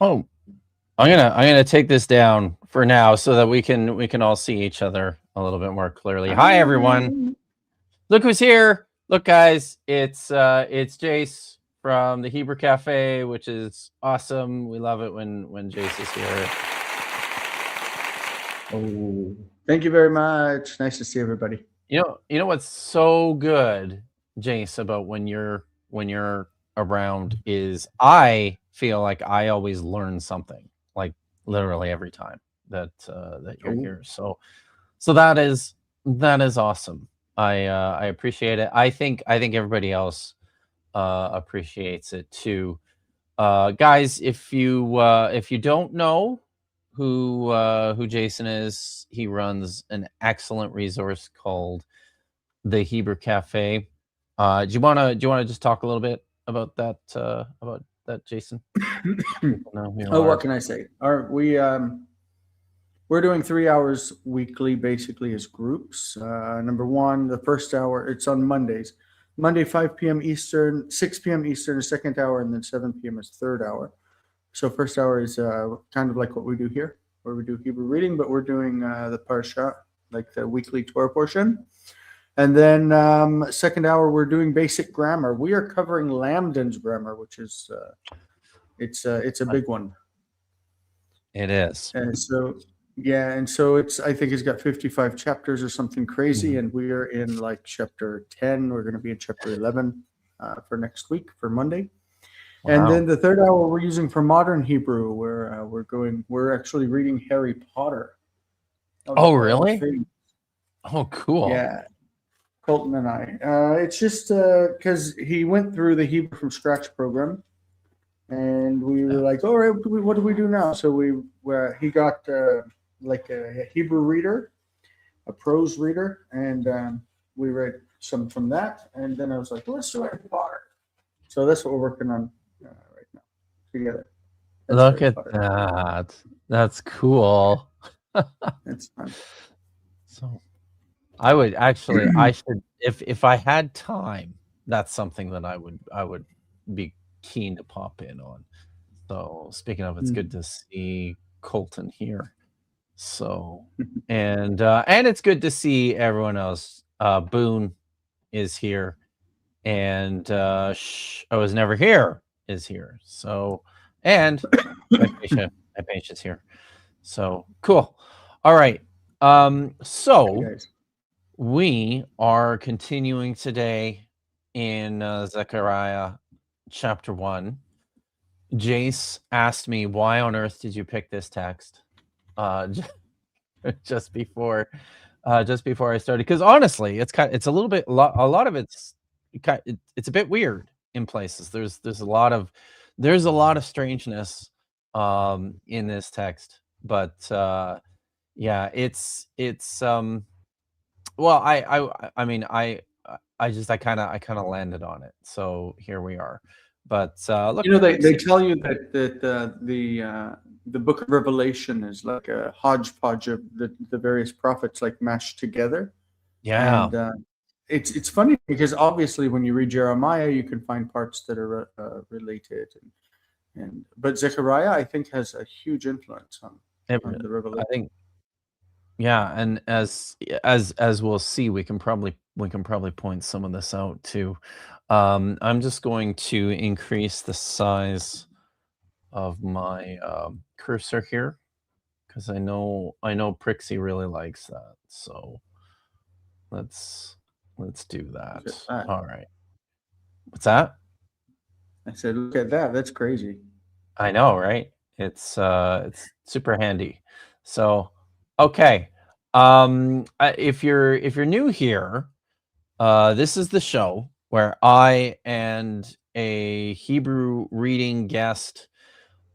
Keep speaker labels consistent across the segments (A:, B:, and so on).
A: Oh, I'm gonna take this down for now so that we can all see each other a little bit more clearly. Hi everyone. Look who's here. Look guys, it's Jase from the Hebrew Cafe, which is awesome. We love it when Jase is here.
B: Oh, thank you very much. Nice to see everybody.
A: You know what's so good, Jase, about when you're around is I feel like I always learn something, like literally every time that you're here. So that is awesome. I appreciate it. I think everybody else appreciates it too. Guys, if you don't know who Jason is, he runs an excellent resource called the Hebrew Cafe. Do you wanna just talk a little bit about that Jason?
B: What can I say? We're doing 3 hours weekly, basically as groups. Number one, the first hour, it's on Mondays. Monday, 5 p.m. Eastern, 6 p.m. Eastern, the second hour, and then 7 p.m. is third hour. So first hour is kind of like what we do here, where we do Hebrew reading, but we're doing the Parsha, like the weekly Torah portion. And then second hour, we're doing basic grammar. We are covering Lamdan's grammar, which is it's a big one.
A: It is.
B: And so I think it's got 55 chapters or something crazy, and we are in like chapter 10. We're going to be in chapter 11 for next week for Monday. Wow. And then the third hour we're using for modern Hebrew, where we're actually reading Harry Potter.
A: Oh, really? Oh, cool.
B: Yeah. Colton and I. It's just because he went through the Hebrew from Scratch program, and we were like, all right, what do we do now? So he got like a Hebrew reader, a prose reader, and we read some from that. And then I was like, let's do Harry Potter. So that's what we're working on right now together.
A: Look at that. That's cool.
B: It's fun.
A: So I would actually, I should, if I had time, that's something that I would be keen to pop in on. So speaking of, it's good to see Colton here. So and it's good to see everyone else. Boone is here, and I was never here is here. So and Hypatia's here. So cool. All right. So we are continuing today in Zechariah chapter 1. Jase asked me, why on earth did you pick this text just before I started? Because honestly, it's a little bit, a lot of it's a bit weird in places. There's a lot of strangeness in this text, but yeah, it's well, I mean, I kind of landed on it, so here we are. But look,
B: they tell you that the Book of Revelation is like a hodgepodge of the various prophets, like mashed together.
A: Yeah,
B: and it's funny because obviously when you read Jeremiah, you can find parts that are related, but Zechariah, I think, has a huge influence on the Revelation.
A: I think. Yeah, and as we'll see, we can probably point some of this out too. I'm just going to increase the size of my cursor here because I know Prixie really likes that. So let's do that. All right. What's that?
B: I said, look at that. That's crazy.
A: I know, right? It's super handy. So okay. If you're new here, this is the show where I and a Hebrew reading guest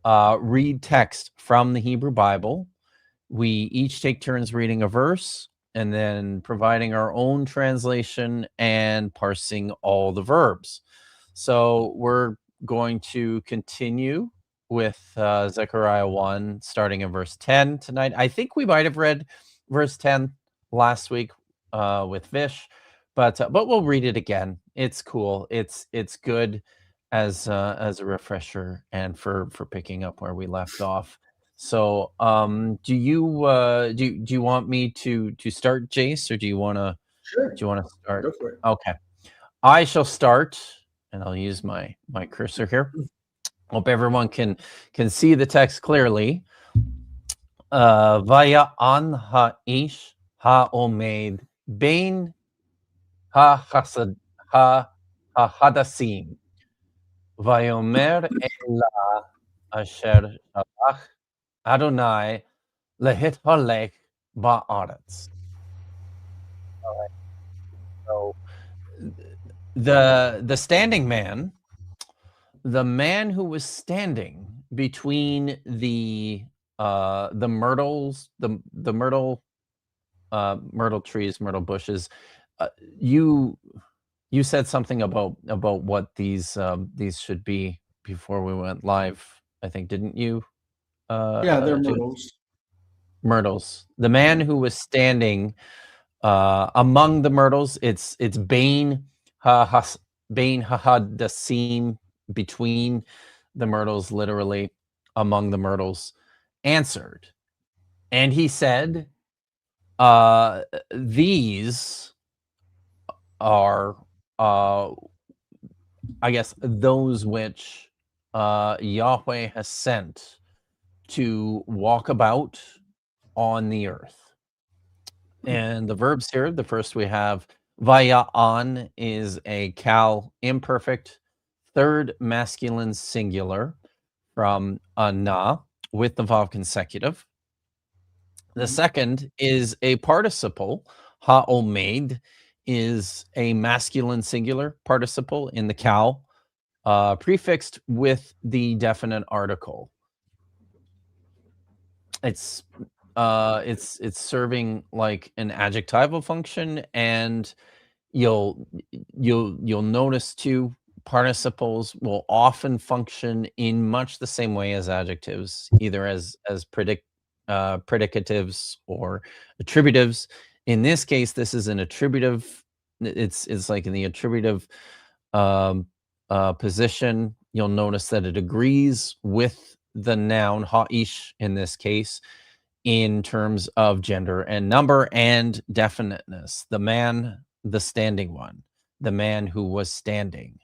A: read text from the Hebrew Bible. We each take turns reading a verse and then providing our own translation and parsing all the verbs. So we're going to continue with Zechariah 1, starting in verse 10 tonight. I think we might have read verse 10 last week with Vish, but we'll read it again. It's cool. It's good. as a refresher and for picking up where we left off. So, do you want me to start, Jace, or do you want
B: Sure.
A: to start?
B: Go for it.
A: Okay, I shall start, and I'll use my cursor here. Hope everyone can see the text clearly. Vaya an ha-ish ha-omed bein ha-hasad ha-hadasim. Vayomer Ela asher shalach Adonai lehithalech ba'aretz. All right. So the standing man, the man who was standing between the myrtles, the myrtle trees, myrtle bushes. You said something about what these should be before we went live, I think, didn't you?
B: Yeah, they're
A: James?
B: myrtles.
A: Myrtles. The man who was standing among the myrtles. It's Bain Hahadasim, between the myrtles, literally among the myrtles, answered, and he said, "These are, I guess, those which Yahweh has sent to walk about on the earth." And the verbs here, the first we have vaya on, is a cal imperfect, third masculine singular from na with the vav consecutive. The second is a participle. Ha-omed is a masculine singular participle in the cal, prefixed with the definite article. It's serving like an adjectival function, and you'll notice too, participles will often function in much the same way as adjectives, either as predicatives or attributives. In this case, this is an attributive. It's like in the attributive position. You'll notice that it agrees with the noun ha'ish in this case in terms of gender and number and definiteness. The man, the standing one, the man who was standing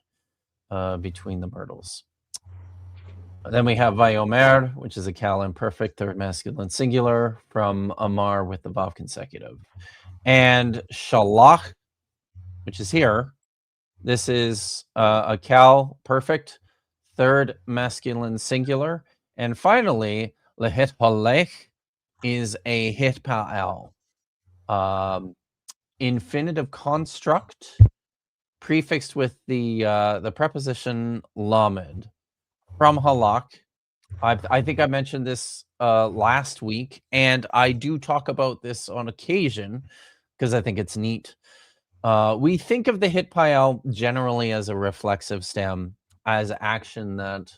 A: between the myrtles. Then we have Vayomer, which is a cal imperfect, third masculine singular from Amar with the vav consecutive. And Shalach, which is here, this is a cal perfect, third masculine singular. And finally, Lehitpalech is a hitpa'al, infinitive construct prefixed with the preposition lamed from halak. I think I mentioned this last week, and I do talk about this on occasion because I think it's neat. We think of the hitpa'al generally as a reflexive stem, as action that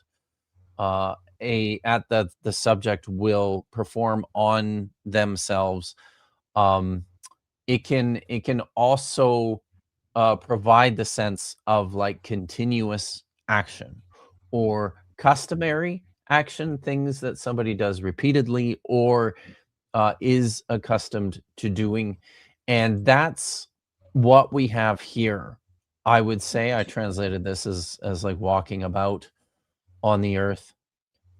A: the subject will perform on themselves. It can also provide the sense of like continuous action or customary action, things that somebody does repeatedly or is accustomed to doing. And that's what we have here. I would say I translated this as like walking about on the earth.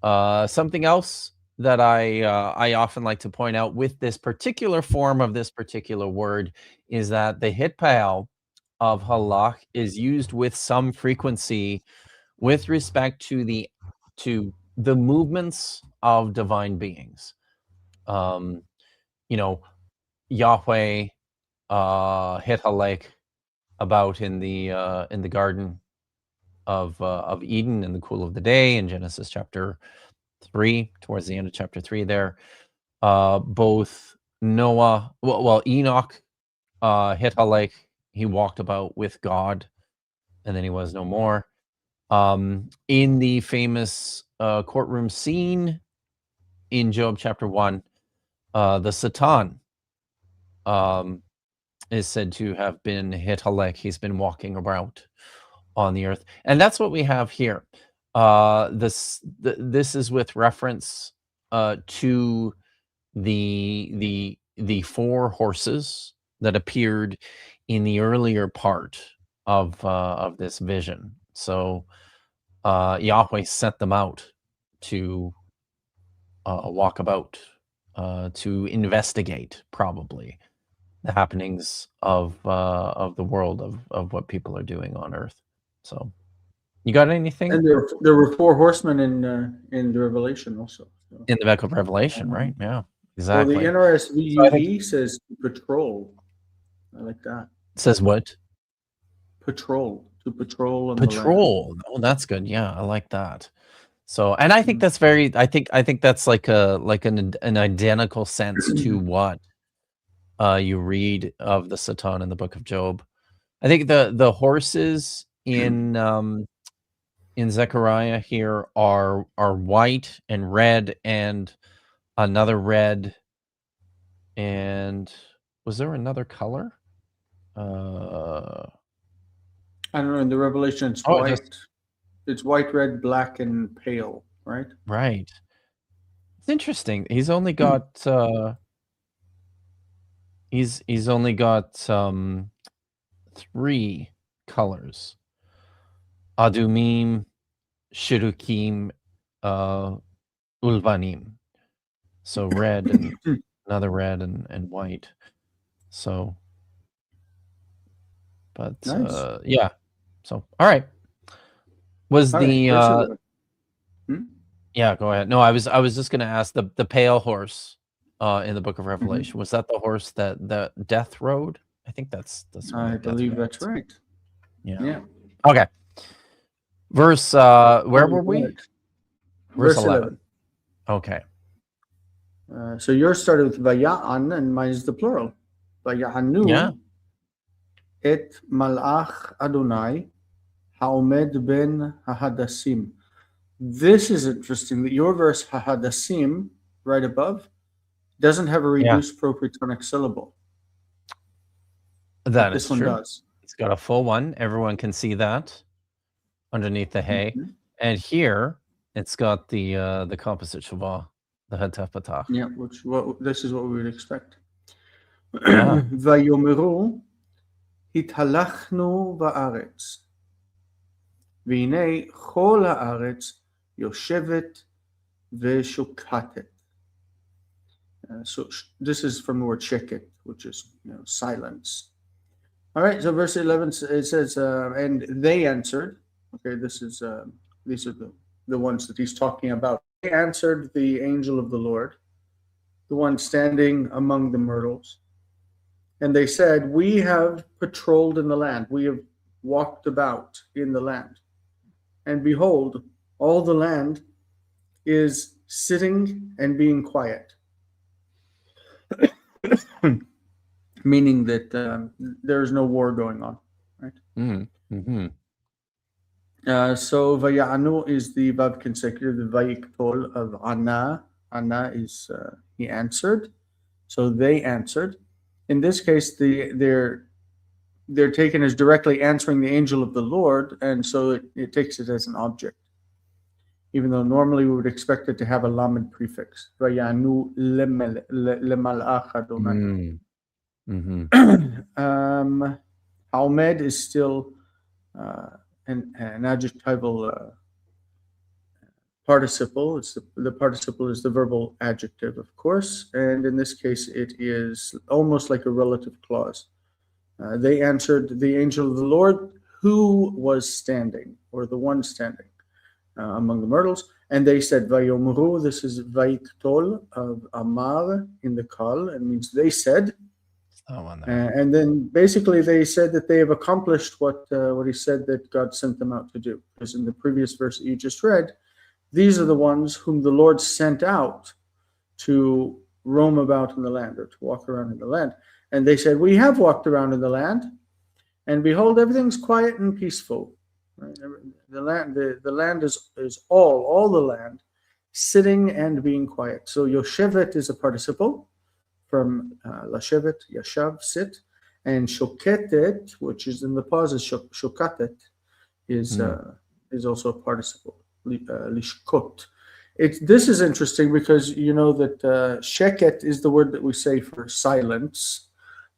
A: Something else that I often like to point out with this particular form of this particular word is that the hitpaal of halach is used with some frequency with respect to the movements of divine beings. Yahweh hit halach about in the garden of Eden in the cool of the day in Genesis chapter 3, towards the end of chapter 3 there. Both Noah, Enoch hit halach, he walked about with God, and then he was no more. In the famous courtroom scene in Job chapter 1, the Satan is said to have been hit halach. He's been walking about on the earth. And that's what we have here. This is with reference to the 4 horses that appeared in the earlier part of this vision. So Yahweh sent them out to walk about, to investigate probably the happenings of the world, of what people are doing on earth. So you got anything
B: And there were 4 horsemen in the Revelation also. So.
A: in the Book of Revelation, right? Yeah,
B: Well, the
A: exactly.
B: NRSV says patrol. I like that.
A: It says what?
B: Patrol, to patrol on the land.
A: Patrol. Oh, that's good. Yeah, I like that. So, and I think that's very. I think that's like an identical sense to what you read of the Satan in the Book of Job. I think the horses in Zechariah here are white and red and another red. And was there another color?
B: I don't know. In the Revelation, it's white. It's white, red, black, and pale. Right.
A: Right. It's interesting. He's only got he's only got 3 colors: Adumim, Shirukim, Ulvanim. So red and another red and white. So, but
B: nice.
A: yeah. So all right. Was
B: all
A: the
B: right,
A: yeah, go ahead. No, I was just going to ask the pale horse in the Book of Revelation. Was that the horse that Death rode? I think that's
B: I believe that's right.
A: Yeah. Okay. Verse where were we?
B: Verse 11.
A: Okay.
B: So yours started with Vaya'an, and mine is the plural. Vaya'anu et malach Adonai ha'omed ben hahadasim. This is interesting that your verse hahadasim right above doesn't have a reduced propretonic syllable.
A: That
B: this
A: is
B: one
A: true.
B: does.
A: It's got a full one. Everyone can see that underneath the hay. And here it's got the composite shavah, the hataf patach.
B: Yeah, this is what we would expect. Vayomeru hitalachnu ba'aretz v'hinei chol ha'aretz yoshevet v'shukatet. So this is from the word sheket, which is silence. All right, so verse 11, it says, and they answered. Okay, these are the ones that he's talking about. They answered the angel of the Lord, the one standing among the myrtles. And they said, we have patrolled in the land. We have walked about in the land. And behold, all the land is sitting and being quiet. Meaning that there is no war going on, right? So Vaya'anu is the verb consecutive, the Vayiktol of Ana. Ana is he answered. So they answered. In this case, they're taken as directly answering the angel of the Lord, and so it takes it as an object. Even though normally we would expect it to have a lamed prefix. Vaya'anu lemalach Adonai. Haomed is still an adjectival participle. The participle is the verbal adjective, of course, and in this case it is almost like a relative clause. They answered the angel of the Lord, who was standing, or the one standing among the myrtles, and they said, Vayomru, this is Vayiktol of Amar in the Kal, and means they said. And then basically they said that they have accomplished what he said that God sent them out to do. Because in the previous verse that you just read, these are the ones whom the Lord sent out to roam about in the land, or to walk around in the land. And they said, we have walked around in the land, and behold, everything's quiet and peaceful. Right? The land is all the land, sitting and being quiet. So Yoshevet is a participle from Lashevet, Yashav, sit, and Shoketet, which is in the pause, is Shokatet, is also a participle. Lishkot. This is interesting because you know that sheket is the word that we say for silence,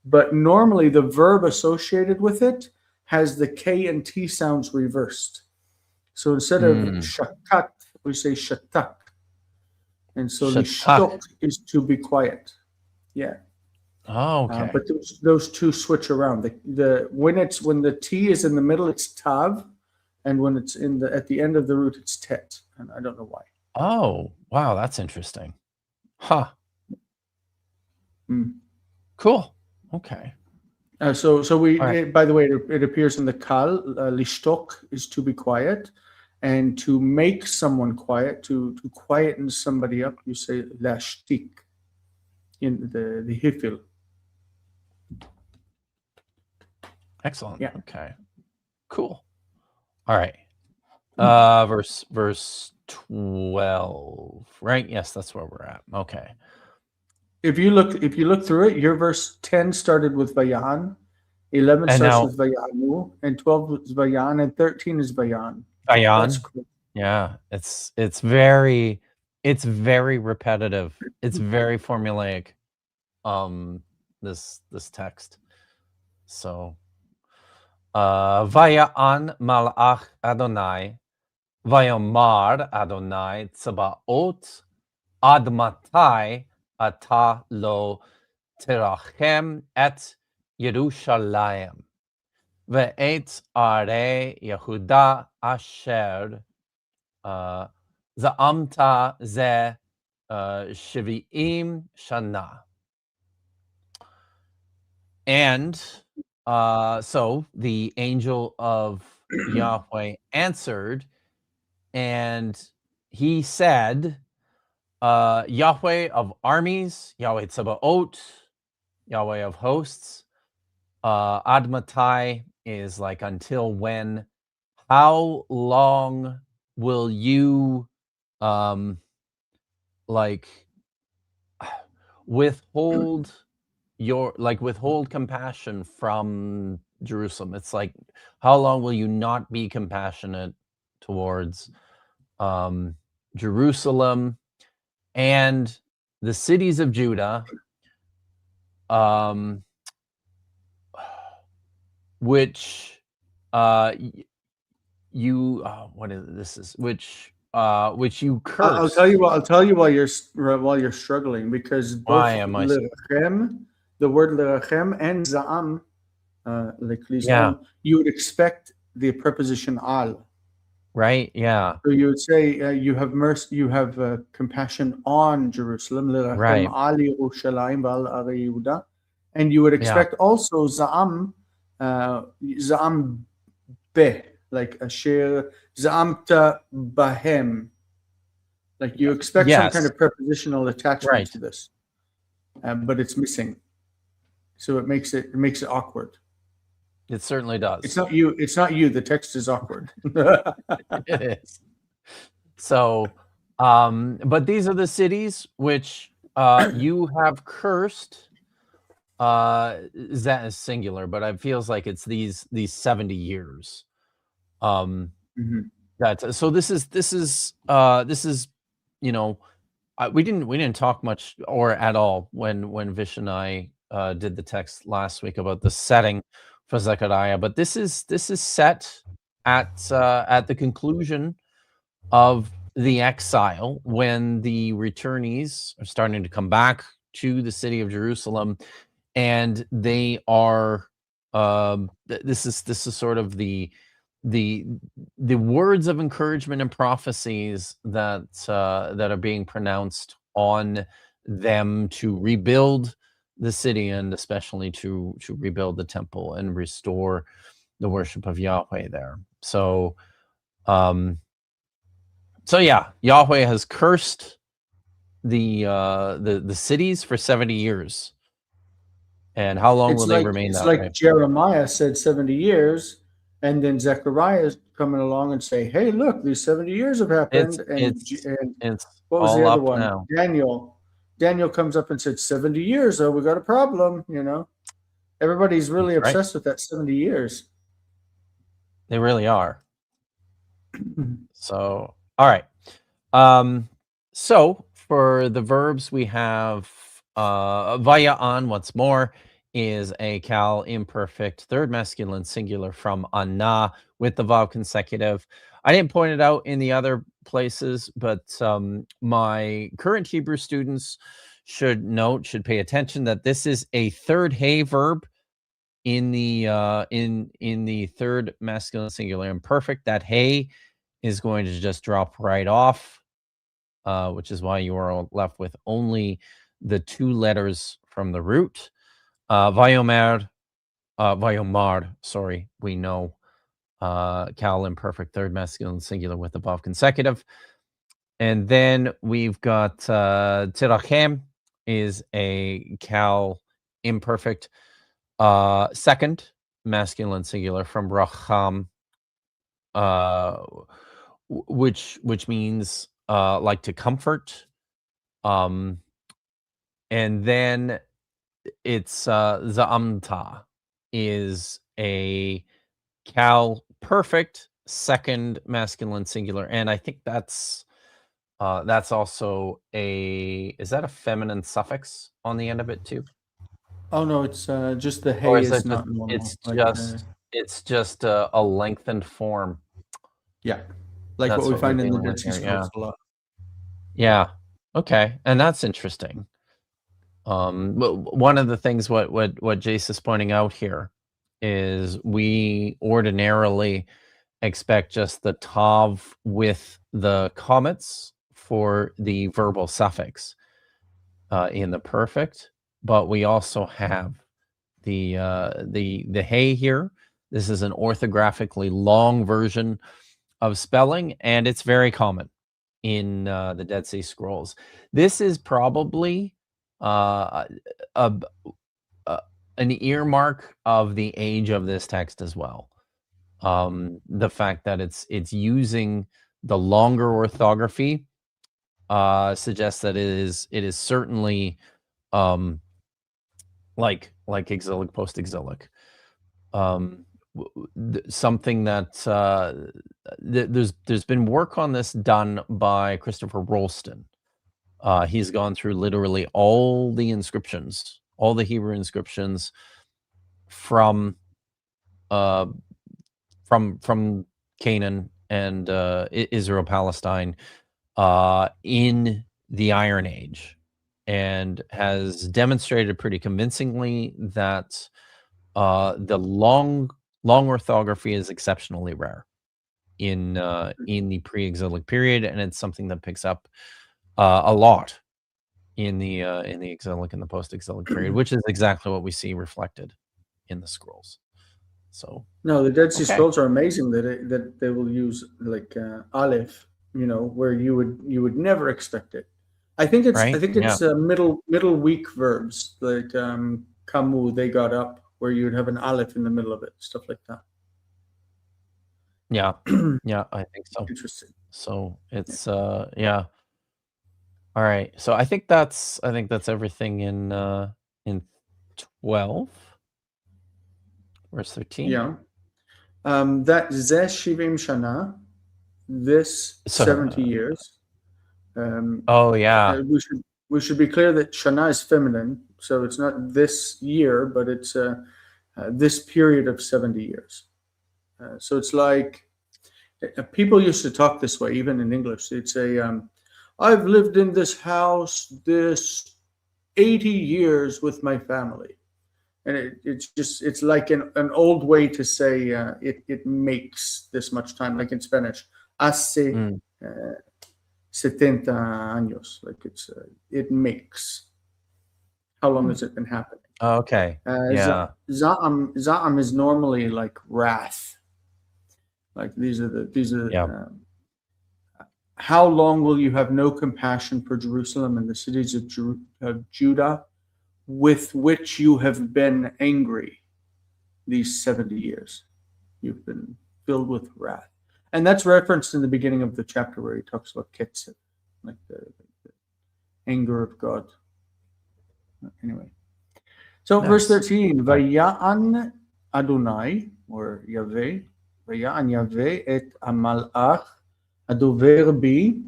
B: but normally the verb associated with it has the K and T sounds reversed. So instead of shakat, we say shatak. And so lishtok is to be quiet. Yeah.
A: Oh, okay.
B: But those two switch around. When the T is in the middle, it's tav, and when it's at the end of the root, it's tet. And I don't know why.
A: Oh, wow, that's interesting. Huh.
B: Mm.
A: Cool. Okay.
B: So we,
A: right.
B: by the way, it appears in the kal. Lishtok is to be quiet, and to make someone quiet, to quieten somebody up, you say lashtik in the hifil.
A: Excellent.
B: Yeah.
A: Okay. Cool. All right. Verse 12, right? Yes, that's where we're at. Okay.
B: If you look through it, your verse 10 started with Vayan, 11 starts with Vayanu, and 12 is Vayan, and 13 is Vayan.
A: That's cool. Yeah, it's very repetitive. It's very formulaic. This text. So Vayan malach Adonai, Vayomar Adonai Tzabaot ad matai ata lo terachem et Yerushalayim ve'et are Yehuda asher za'amta ze shvi'im shana. And so the angel of Yahweh answered, and he said, Yahweh of armies, Yahweh Tzebaot, Yahweh of hosts, Ad Matai is like until when. How long will you like withhold compassion from Jerusalem? It's like, how long will you not be compassionate towards Jerusalem and the cities of Judah, which you which you curse.
B: I'll tell you while you're struggling, because both lerachem, the word lerachem, and za'am, you would expect the preposition al.
A: Right. Yeah.
B: So you would say you have mercy, you have compassion on Jerusalem,
A: right.
B: al Yerushalayim v'al arei Yehuda, and you would expect also za'am, za'am be, like asher za'amta bahem, like you expect some kind of prepositional attachment to this, but it's missing, so it makes it awkward.
A: It certainly does.
B: It's not you. The text is awkward.
A: It is. So, but these are the cities which you have cursed. That is singular, but it feels like it's these 70 years. That so this is you know, we didn't talk much or at all when Vish and I did the text last week about the setting for Zechariah, but this is set at the conclusion of the exile, when the returnees are starting to come back to the city of Jerusalem, and they are this is sort of the words of encouragement and prophecies that are being pronounced on them to rebuild the city, and especially to rebuild the temple and restore the worship of Yahweh there. So yeah, Yahweh has cursed the cities for 70 years. And how long will they remain that way?
B: It's like Jeremiah said 70 years, and then Zechariah is coming along and say, hey, look, these 70 years have happened.
A: It's
B: what was the other one? Now. Daniel comes up and said 70 years, we got a problem, you know. Everybody's really obsessed with that 70 years.
A: They really are. So, all right. So for the verbs, we have vaya on once more is a cal imperfect third masculine singular from anna with the vav consecutive. I didn't point it out in the other places, but my current Hebrew students should pay attention that this is a third hey verb in the in the third masculine singular imperfect. That hey is going to just drop right off, which is why you are left with only the two letters from the root. Vayomar, Vayomar, sorry, we know cal imperfect third masculine singular with the vav consecutive. And then we've got tirachem is a cal imperfect second masculine singular from racham, which means like to comfort. And then it's za'amta is a cal perfect second masculine singular, and I think that's also is that a feminine suffix on the end of it too?
B: Oh no, it's just the
A: Or
B: hey
A: is
B: is
A: it just
B: not normal.
A: it's just a lengthened form?
B: Yeah, like what
A: That's
B: we
A: what we're
B: find in the
A: dealing with
B: Dead Sea
A: here, yeah.
B: Scrolls a lot.
A: Yeah. Okay, and that's interesting. One of the things what Jase is pointing out here is we ordinarily expect just the tav with the comets for the verbal suffix in the perfect, but we also have the hey here. This is an orthographically long version of spelling, and it's very common in the Dead Sea Scrolls. This is probably uh, a, an earmark of the age of this text as well. The fact that it's using the longer orthography suggests that it is certainly like exilic post exilic. Something that there's been work on this done by Christopher Rolston. He's gone through literally all the inscriptions, all the Hebrew inscriptions from uh, from Canaan and Israel Palestine in the Iron Age, and has demonstrated pretty convincingly that the long orthography is exceptionally rare in the pre-exilic period, and it's something that picks up a lot in the exilic and the post-exilic period, which is exactly what we see reflected in the scrolls. So
B: No, the Dead Sea
A: okay,
B: Scrolls are amazing that they will use like aleph, where you would never expect it. I
A: right?
B: think
A: Yeah,
B: it's middle weak verbs like kamu they got up where you would have an aleph in the middle of it, stuff like that.
A: yeah, yeah. I think so.
B: Interesting.
A: So
B: Yeah.
A: it's yeah. All right. So I think that's everything in 12 verse 13.
B: Yeah. That Zeh Shivim Shana, this
A: So
B: 70 years. Um,
A: oh yeah.
B: we should be clear that Shana is feminine, so it's not this year, but it's this period of 70 years. So it's like people used to talk this way, even in English. They'd say, I've lived in this house this 80 years with my family. And it's like an old way to say it makes this much time, like in Spanish, hace
A: Mm.
B: 70 años. Like it makes. How long has it been happening?
A: Okay. Yeah.
B: Za'am is normally like wrath. Like these are
A: Yeah.
B: how long will you have no compassion for Jerusalem and the cities of Judah, with which you have been angry these 70 years? You've been filled with wrath. And that's referenced in the beginning of the chapter where he talks about Ketzer, like the anger of God. Anyway. So verse
A: Nice.
B: 13,
A: Okay.
B: Vaya'an Adonai, or Yahweh, ויען יהווה את המלאך הדובר בי.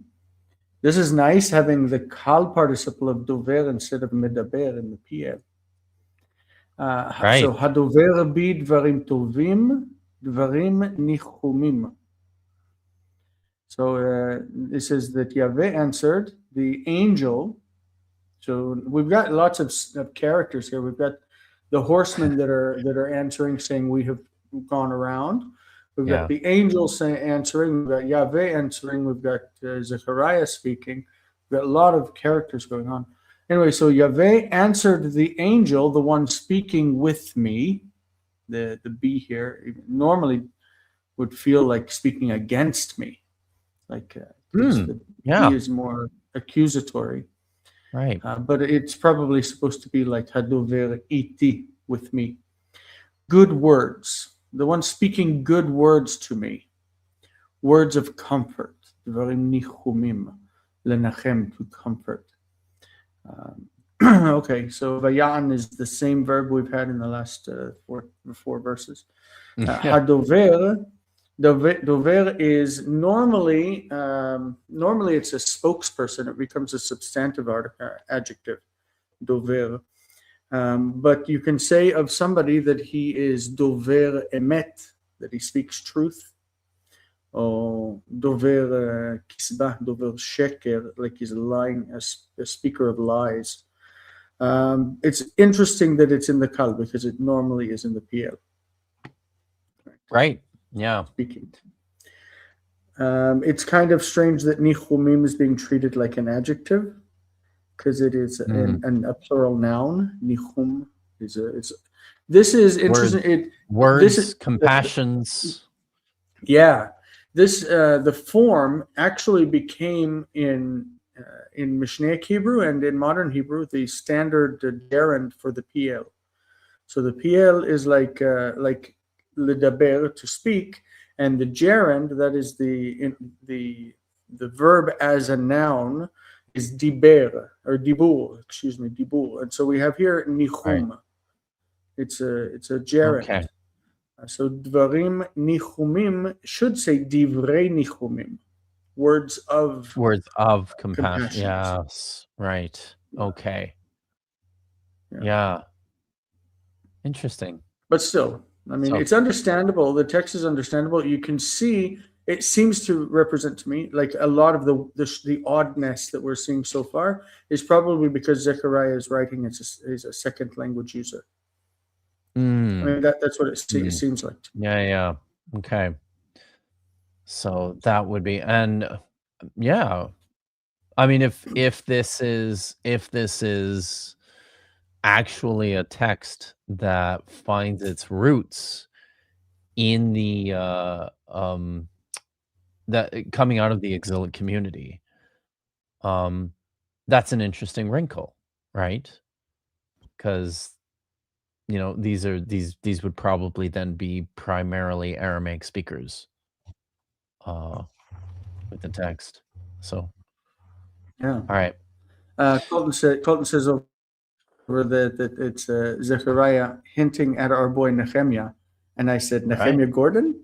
B: This is nice having the kal participle of dover instead of medaber in the PL.
A: Right.
B: So hadover bi dvarim tovim, dvarim nichumim. So it says that Yahweh answered the angel. So we've got lots of characters here. We've got the horsemen that are answering, saying we have gone around. We've got the angel answering. We've got Yahweh answering. We've got Zechariah speaking. We've got a lot of characters going on. Anyway, so Yahweh answered the angel, the one speaking with me. The be here normally would feel like speaking against me. Like the be is more accusatory.
A: Right.
B: But it's probably supposed to be like hadover iti, with me. Good words. The one speaking good words to me. Words of comfort. Dvarim nichumim. Lenachem, to comfort. Okay, so vayan is the same verb we've had in the last four verses. Hadover. Dover is normally it's a spokesperson. It becomes a substantive adjective, dover. But you can say of somebody that he is dover emet, that he speaks truth, or dover kisbah, dover sheker, like he's lying, a speaker of lies. It's interesting that it's in the kal because it normally is in the PL.
A: Right. Yeah.
B: Speaking. It's kind of strange that nichumim is being treated like an adjective because it is a plural noun. Nichum is this is interesting.
A: Words, compassions.
B: This the form actually became in Mishnaic Hebrew and in modern Hebrew the standard gerund for the PL. So the PL is like ledaber, to speak, and the gerund, that is the verb as a noun, is diber or dibur. Dibur. And so we have here nichum. Right. It's a gerund. Okay. So dvarim nichumim should say divrei nichumim, words of compassion.
A: Yes. Right. Okay. Yeah. Interesting.
B: But still, I mean, it's understandable. The text is understandable. You can see it seems to represent to me like a lot of the oddness that we're seeing so far is probably because Zechariah is writing as a second language user. I mean, that's what it seems like.
A: Yeah. Okay. So that would be, and I mean, if this is actually a text that finds its roots in the that coming out of the exilic community, that's an interesting wrinkle, right? Because these would probably then be primarily Aramaic speakers with the text. So all right.
B: Colton says over that it's Zechariah hinting at our boy Nehemiah, and I said Nehemiah Gordon.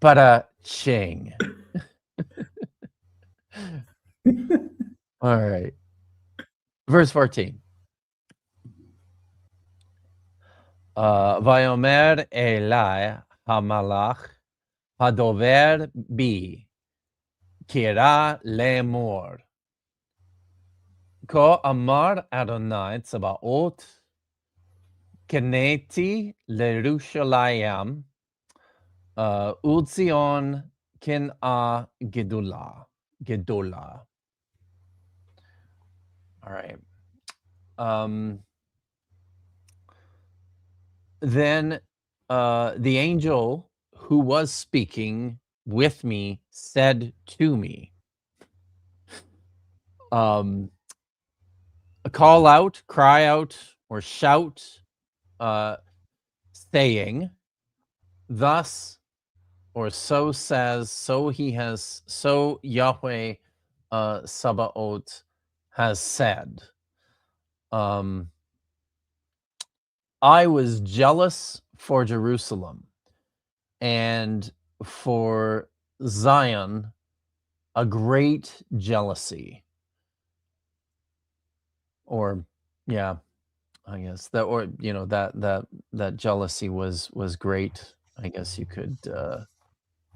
A: But ching. All right. Verse 14. Vayomer Elai hamalach hadover bi kira lemor. Ko amar Adonai Tzabaot keneti lerushalayim Uzion ken a gedola. All right. Then the angel who was speaking with me said to me, call out, cry out, or shout, saying, thus, or so says, so he has, so Yahweh Sabaoth has said. I was jealous for Jerusalem and for Zion, a great jealousy. Or yeah, I guess that, or that jealousy was great. I guess you could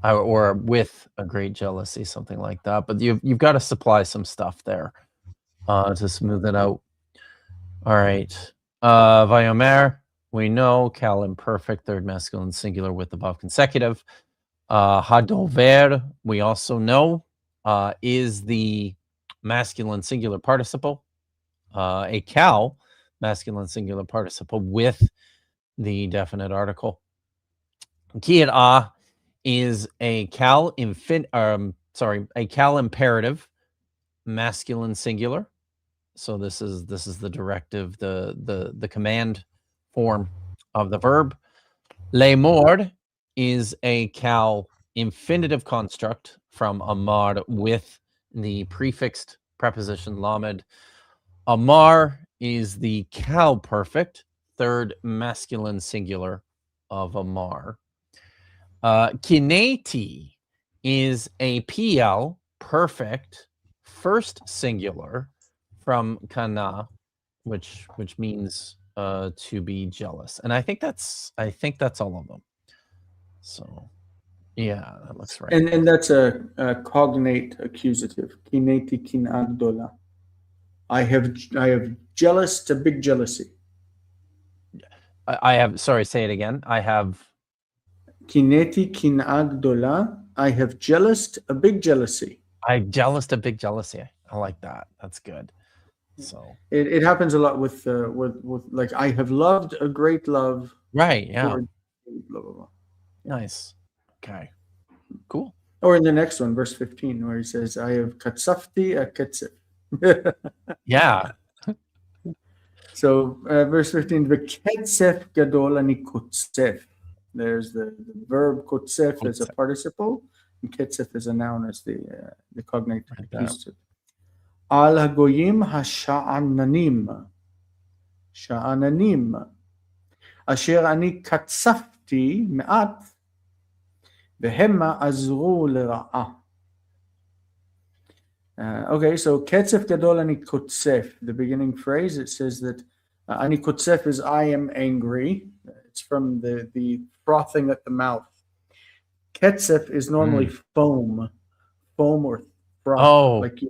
A: or with a great jealousy, something like that. But you've got to supply some stuff there to smooth it out. All right. Vayomer, we know. Cal imperfect, third masculine singular with above consecutive. Hadover, we also know, is the masculine singular participle. A cal, masculine singular participle with the definite article. Ki'at is a cal a cal imperative, masculine singular. So this is the directive, the command form of the verb. Lemord is a cal infinitive construct from amar with the prefixed preposition lamed. Amar is the cal perfect, third masculine singular of amar. Kineti is a PL perfect, first singular from kana, which means to be jealous. And I think that's all of them. So yeah, that looks right.
B: And that's a cognate accusative. Kineti kin agdola. I have jealous a big jealousy.
A: I have, sorry, say it again. I have
B: Kineti kin agdola. I have jealoused a big jealousy.
A: I jealoused a big jealousy. I like that. That's good. So
B: it happens a lot with like I have loved a great love.
A: Right. Yeah.
B: Blah, blah, blah.
A: Nice. Okay. Cool.
B: Or in the next one, verse 15, where he says, I have katsafti a ketzef.
A: Yeah.
B: So verse 15, the ketzef gadol ani kutzef. There's the verb kutzef as a participle, and ketzef as a noun as the cognate accusative. Al hagoyim hasha'ananim. Sha'ananim. Asher ani katsafti me'at. Vehema azru l'ra'ah. Okay, so ketzef gadol ani kutzef. The beginning phrase, it says that ani kutzef is I am angry. It's from the frothing at the mouth. Ketzef is normally foam or froth.
A: Oh,
B: like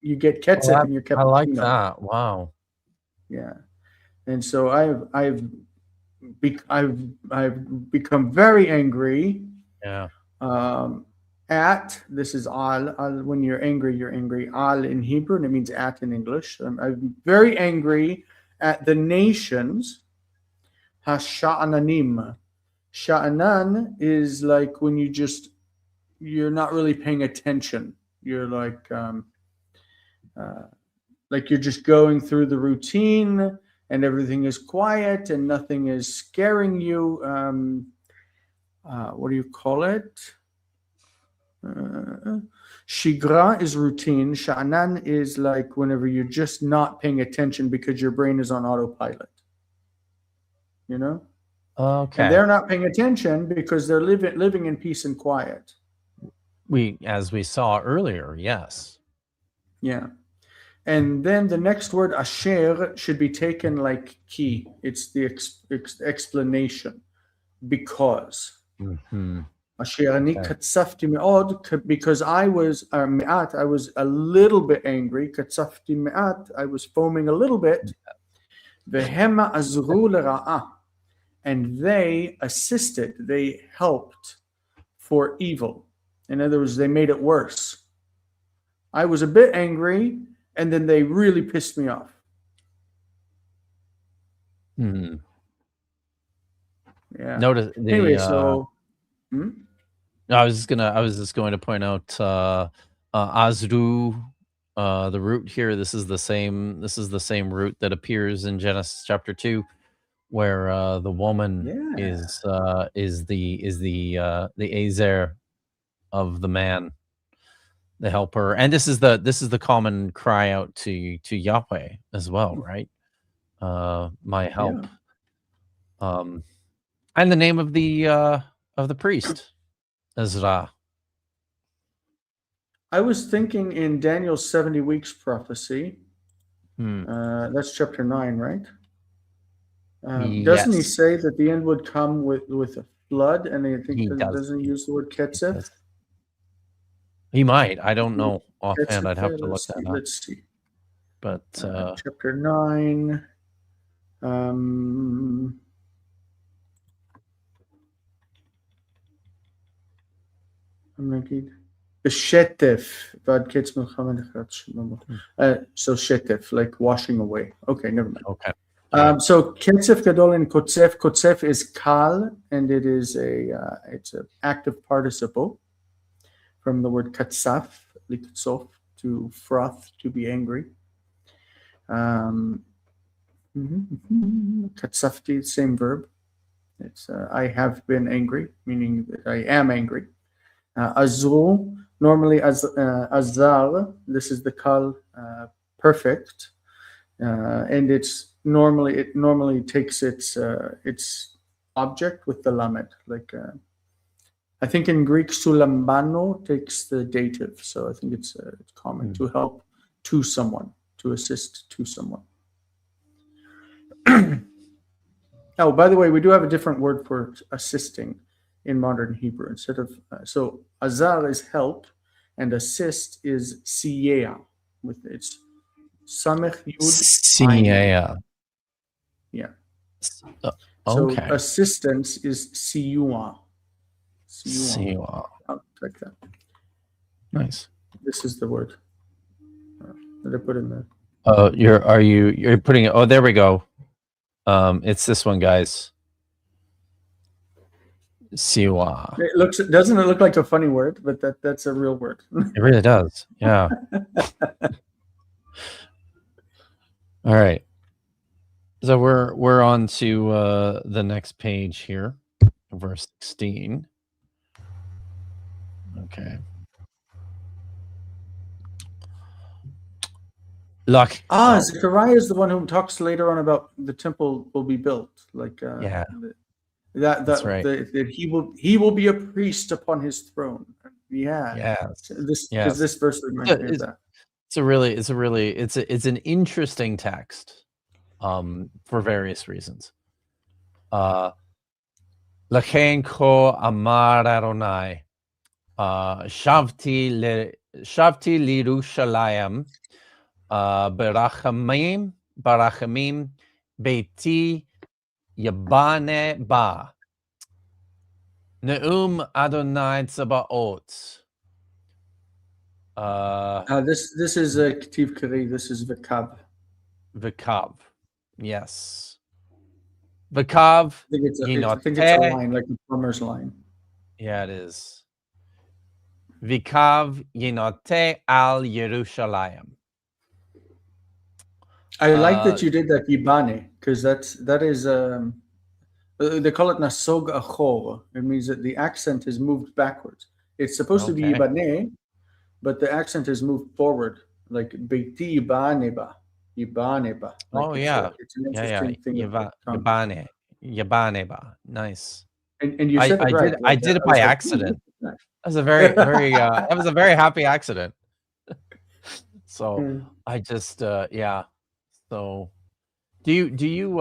B: you get ketzef in your cappuccino.
A: I like that. Wow.
B: Yeah, and so I've become very angry.
A: Yeah.
B: At, this is al. When you're angry. Al in Hebrew, and it means at in English. I'm very angry at the nations. Hasha'ananim. Sha'anan is like when you're not really paying attention. You're like you're just going through the routine and everything is quiet and nothing is scaring you. What do you call it? Shigra is routine. Sha'anan is like whenever you're just not paying attention because your brain is on autopilot. You know?
A: Okay.
B: And they're not paying attention because they're living in peace and quiet.
A: As we saw earlier, yes.
B: Yeah. And then the next word, asher, should be taken like ki. It's the explanation. Because.
A: Mm-hmm.
B: Asher ani katsafti me'od, because I was me'at, I was a little bit angry. Katsafti me'at, I was foaming a little bit. Vehema azru l'ra'ah. And they assisted, they helped for evil. In other words, they made it worse. I was a bit angry, and then they really pissed me off.
A: Hmm.
B: Yeah.
A: Notice the.
B: Anyway, so.
A: I was just going to point out Azru, the root here. This is the same root that appears in Genesis chapter 2. Where the woman is the Azer of the man, the helper, and this is the common cry out to Yahweh as well, right? My help. And the name of the priest, Ezra.
B: I was thinking in Daniel's 70 weeks prophecy. That's chapter 9, right? Doesn't he
A: Yes.
B: say that the end would come with a flood? And I think
A: He does.
B: doesn't he use the word ketzef?
A: He might. I don't know offhand. I'd have to look that up.
B: Let's see.
A: But
B: chapter 9. Shetef. So shetef, like washing away. Okay, never mind.
A: Okay.
B: So ketzef gadol and kotzef. Kotzef is kal, and it is it's an active participle from the word katsaf, liksof, to froth, to be angry. Katsafti, same verb. It's I have been angry, meaning that I am angry. Azul, normally azal. This is the kal perfect, and it normally takes its object with the lamed. Like I think in Greek, sulambano takes the dative, so I think it's common to help to someone, to assist to someone. Oh, by the way, we do have a different word for assisting in modern Hebrew. Instead of so azar is help, and assist is siyea, with its samech yud.
A: Siyea.
B: Yeah.
A: Okay.
B: So assistance is siyua.
A: Siyua.
B: Like that.
A: Nice.
B: This is the word that I put in there.
A: Oh, you're putting it? Oh, there we go. It's this one, guys. Siwa.
B: Doesn't it look like a funny word? But that's a real word.
A: It really does. Yeah. All right. So we're on to the next page here, verse 16. Okay. Look.
B: Zechariah is the one who talks later on about the temple will be built. Like
A: yeah.
B: That's right. That he will be a priest upon his throne. Yeah.
A: Yes.
B: This verse reminds me of that.
A: It's an interesting text, for various reasons. Lachen ko amar Adonai, shavti lirushalayim, barachamim beiti Yabane ba. Neum Adonai Tzabaot.
B: This is a Ketiv Kari. This is Vikav.
A: Vikav. Yes. Vikav.
B: I think it's a line, like a plumber's line.
A: Yeah, it is. Vikav Yinote al Yerushalayim.
B: I like that you did that Yibane, because that is they call it nasog achor. It means that the accent is moved backwards. It's supposed to be Yibane, but the accent is moved forward, like beiti Yibaneba. Yibaneba.
A: Like
B: it's an interesting thing.
A: Yabaneba. Nice.
B: And you said it right.
A: I did it by accident. That was a very that was a very happy accident. So I just So do you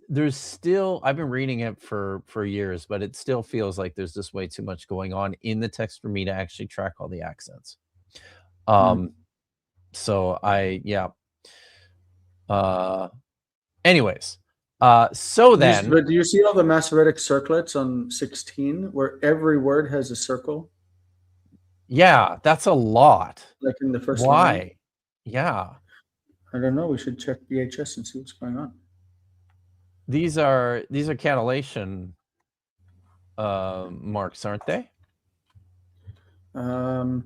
A: there's still, I've been reading it for years, but it still feels like there's just way too much going on in the text for me to actually track all the accents. So anyways, so then,
B: but do you see all the Masoretic circlets on 16 where every word has a circle?
A: Yeah, that's a lot.
B: Like in the first
A: Why?
B: line?
A: Yeah.
B: I don't know. We should check BHS and see what's going on.
A: These are cantillation marks, aren't they?
B: Well,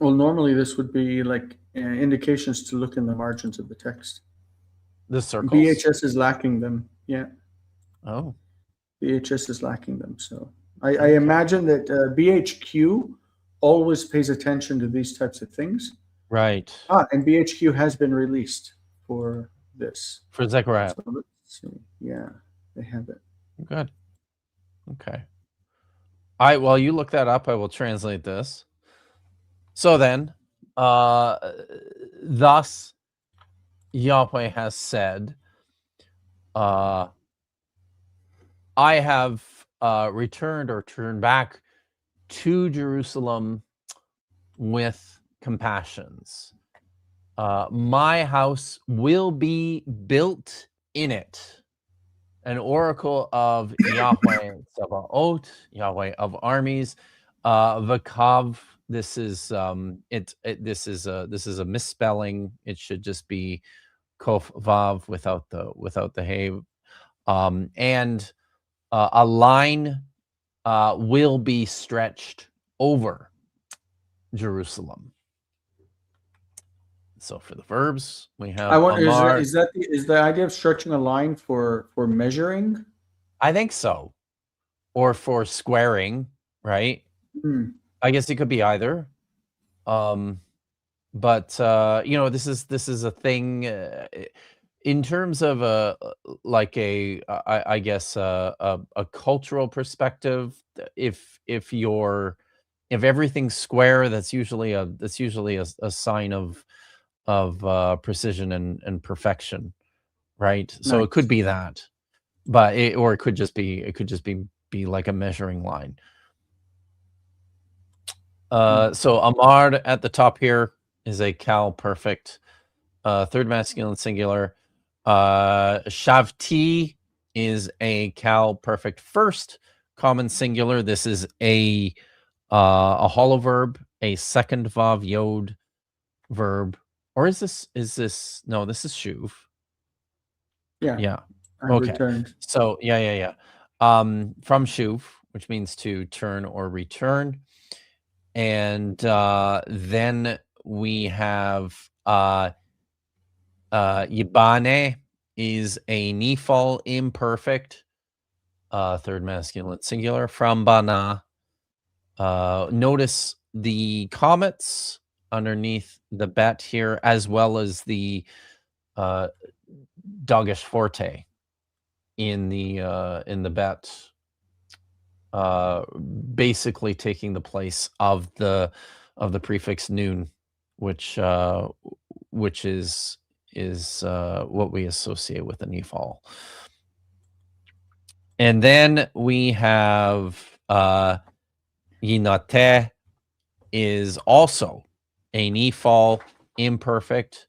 B: normally this would be like indications to look in the margins of the text.
A: The circles?
B: BHS is lacking them. Yeah.
A: Oh.
B: BHS is lacking them. So I imagine that BHQ always pays attention to these types of things.
A: Right.
B: And BHQ has been released for this.
A: For Zechariah.
B: see. Yeah, they have it.
A: Good. Okay. All right. While you look that up, I will translate this. So then, thus Yahweh has said, I have returned or turned back to Jerusalem with compassions. My house will be built in it. An oracle of Yahweh Sabaoth, Yahweh of armies. Vakav. This is this is a misspelling. It should just be Kof Vav without the hey. And a line will be stretched over Jerusalem. So for the verbs, we have
B: I wonder,
A: Amar.
B: is the idea of stretching a line for measuring?
A: I think so. Or for squaring, right? I guess it could be either. But this is a thing in terms of I guess a cultural perspective. If everything's square, that's usually a sign of precision and perfection, right? So it could be that, but it could just be like a measuring line. So Amar at the top here is a cal perfect, third masculine singular. Shavti is a cal perfect first common singular. This is a hollow verb, a second vav yod verb, or is this no? This is shuv. Yeah. Okay.
B: Returned.
A: So yeah. From shuv, which means to turn or return. And then we have Yibane is a Nephal imperfect, third masculine singular from Bana. Notice the comets underneath the bet here, as well as the Dagesh forte in the bet. Basically taking the place of the prefix noon, which is what we associate with the Nephal. And then we have Yinate is also a Nephal imperfect,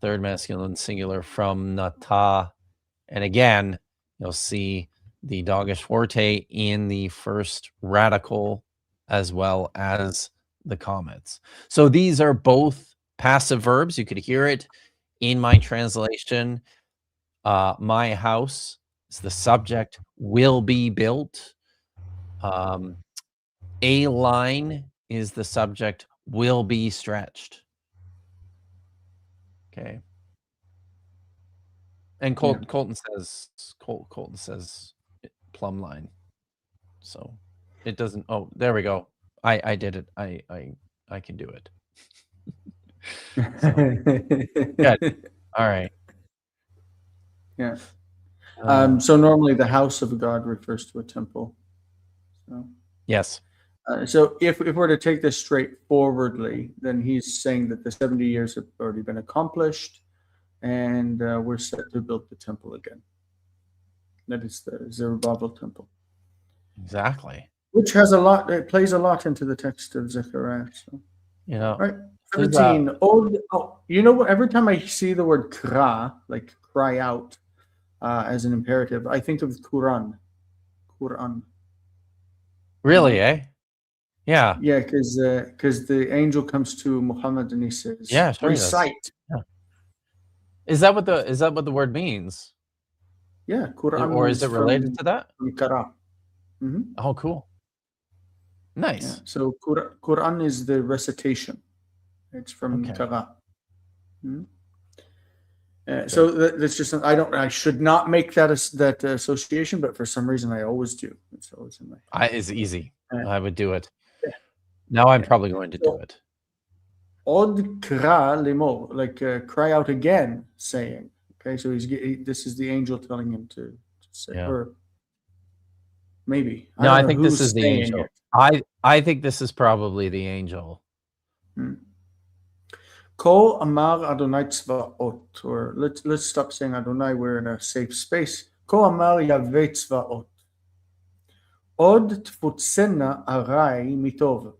A: third masculine singular from Nata. And again, you'll see the Dagesh forte in the first radical as well as the comets. So these are both passive verbs. You could hear it in my translation. My house is the subject, will be built. A line is the subject, will be stretched. Okay. And Colton says plumb line. So it doesn't. Oh, there we go. I did it. I can do it. So, good. All right.
B: Yeah. So normally the house of God refers to a temple. So.
A: Yes.
B: So if we're to take this straightforwardly, then he's saying that the 70 years have already been accomplished, and we're set to build the temple again. That is the Zerubbabel temple.
A: Exactly.
B: Which has a lot. It plays a lot into the text of Zechariah. So.
A: Yeah.
B: All right. 17. You know what? Every time I see the word kra, like cry out, as an imperative, I think of Quran.
A: Really, eh? Yeah.
B: Yeah, because the angel comes to Muhammad and he says,
A: "Yeah, sure
B: recite."
A: Yeah. Is that what the word means?
B: Yeah, Quran.
A: Or is it related to that?
B: From Qara. Mm-hmm.
A: Oh, cool. Nice.
B: Yeah, so Quran is the recitation. It's from Qara. Mm-hmm. So that's just I should not make that association, but for some reason I always do. It's always in my.
A: It's easy. I would do it. Yeah. Now I'm probably going to do it.
B: Od kra limor, like cry out again, saying. Okay, so this is the angel telling him to say,
A: Yeah.
B: or maybe.
A: No,
B: don't
A: I
B: know
A: think this
B: who's
A: is the
B: saying
A: angel.
B: it.
A: I think this is probably the angel.
B: Ko amar Adonai tzvaot, or let's stop saying Adonai. We're in a safe space. Ko amar Yahweh tzvaot. Od tfutsena arai mitov.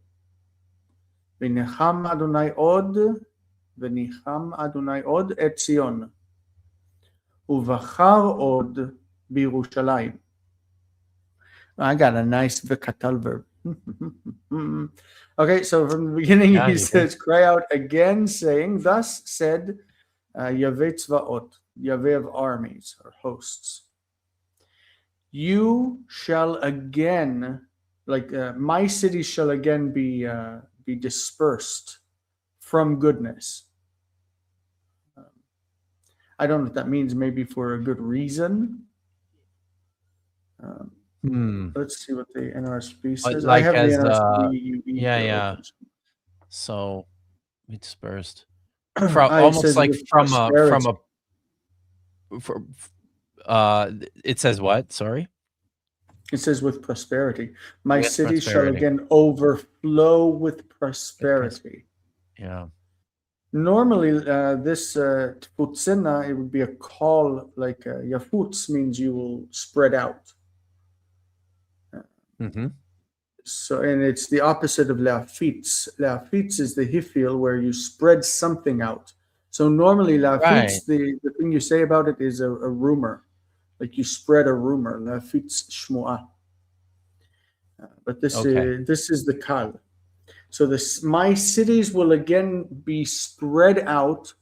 B: V'nicham Adonai od et Zion. Uvachar od b'Yerushalayim. I got a nice v'katal verb. Okay, so from the beginning he says, cry out again, saying, thus said Yahweh tzvaot, Yahweh of armies or hosts. You shall again, like my cities shall again be dispersed from goodness. I don't know what that means, maybe for a good reason. Let's see what the NRSV says.
A: Like
B: I have
A: as,
B: the NRSV.
A: yeah. So we dispersed.
B: Almost like
A: from it says what? Sorry?
B: It says with prosperity. My city shall again overflow with prosperity.
A: Yeah.
B: Normally, this tfutsena, it would be a call, like yafutz means you will spread out. So, and it's the opposite of leafitz. Leafitz is the hifil, where you spread something out. So normally, leafitz, the thing you say about it is a rumor, like you spread a rumor. Leafitz shmuah. But this is the kal. So my cities will again be spread out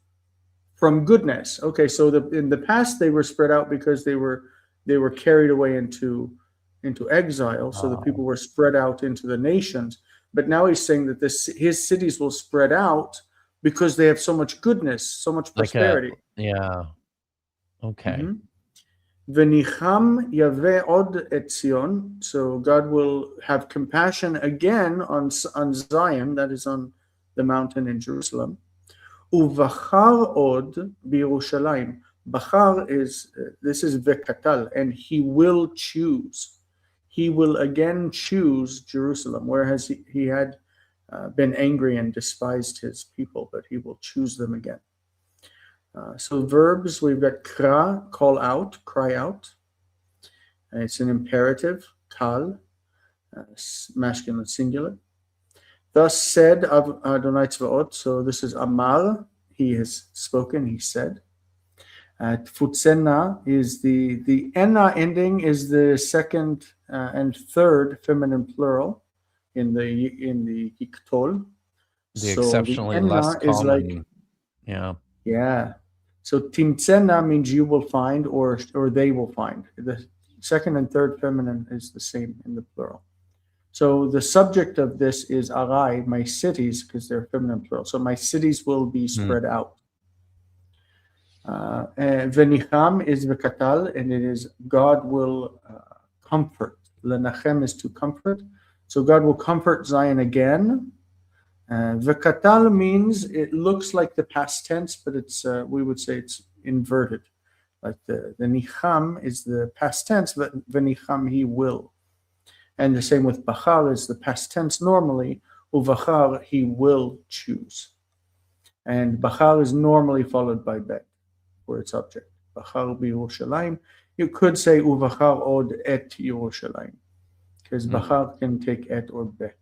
B: from goodness. Okay, so in the past they were spread out because they were carried away into exile. So the people were spread out into the nations. But now he's saying that his cities will spread out because they have so much goodness, so much prosperity.
A: Okay.
B: V'nicham Yahweh od et Zion. So God will have compassion again on Zion, that is on the mountain in Jerusalem. Uvachar od b'Yerushalayim. Bachar this is vekatal, and he will choose. He will again choose Jerusalem, whereas he had been angry and despised his people, but he will choose them again. So verbs, we've got kra, call out, cry out. It's an imperative, kal, masculine singular. Thus said Adonai tzvaot. So this is amar, he has spoken, he said. Tfutsena is the ena ending is the second and third feminine plural in the iktol.
A: The exceptionally less common. Is like,
B: yeah. So timtsena means you will find or they will find. The second and third feminine is the same in the plural. So the subject of this is arai, my cities, because they're feminine plural. So my cities will be spread out. Venicham is vekatal, and it is God will comfort. Lenachem is to comfort. So God will comfort Zion again. Vekatal means it looks like the past tense, but it's we would say it's inverted. Like the nicham is the past tense, but venicham he will. And the same with bachar is the past tense normally. Uvachar he will choose. And bachar is normally followed by bet for its object. Bachar b'Yerushalayim. You could say uvachar od et Yerushalayim, because bachar can take et or bet.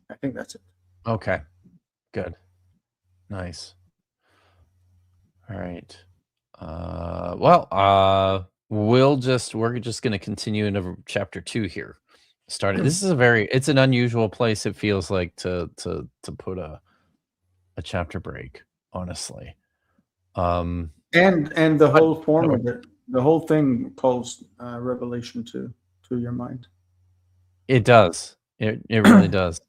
B: I think that's it.
A: Okay, good, nice. All right. We're just going to continue into chapter 2 here. This is it's an unusual place. It feels like to put a chapter break, honestly.
B: And the whole form of it, the whole thing calls Revelation to your mind.
A: It does. It really does.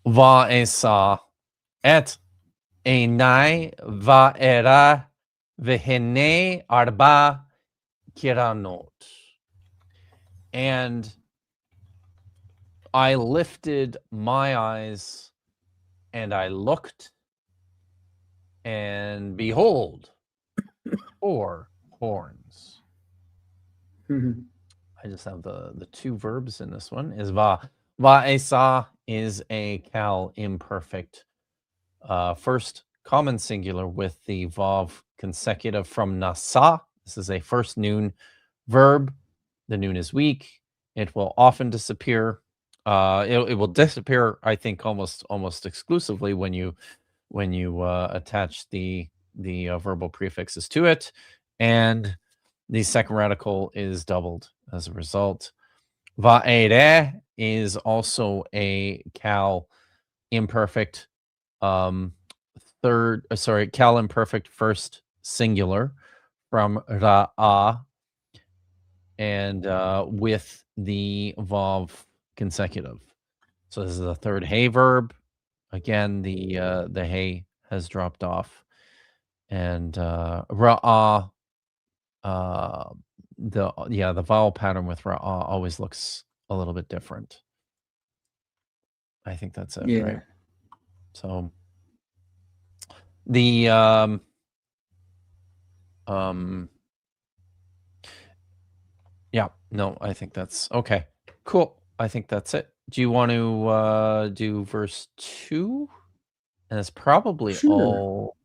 A: Va'esa et einai va'era v'hene arba kiranot. And I lifted my eyes and I looked, And behold, 4 horns.
B: Mhm.
A: I just have the 2 verbs in this one. Is va. Va'esa is a cal imperfect first common singular with the vav consecutive from nasa. This is a first noon verb. The noon is weak. It will often disappear. It will disappear, I think, almost exclusively when you attach the verbal prefixes to it, and the second radical is doubled as a result. Va'ere is also a cal imperfect cal imperfect first singular from ra'a, and with the vav consecutive. So this is the third hey verb. Again, the hey has dropped off, and ra'a, the vowel pattern with ra'a always looks a little bit different. I think that's it,
B: Yeah.
A: right? So the yeah, no, I think that's okay. Cool. I think that's it. Do you want to do verse 2? And it's probably
B: Sure.
A: all.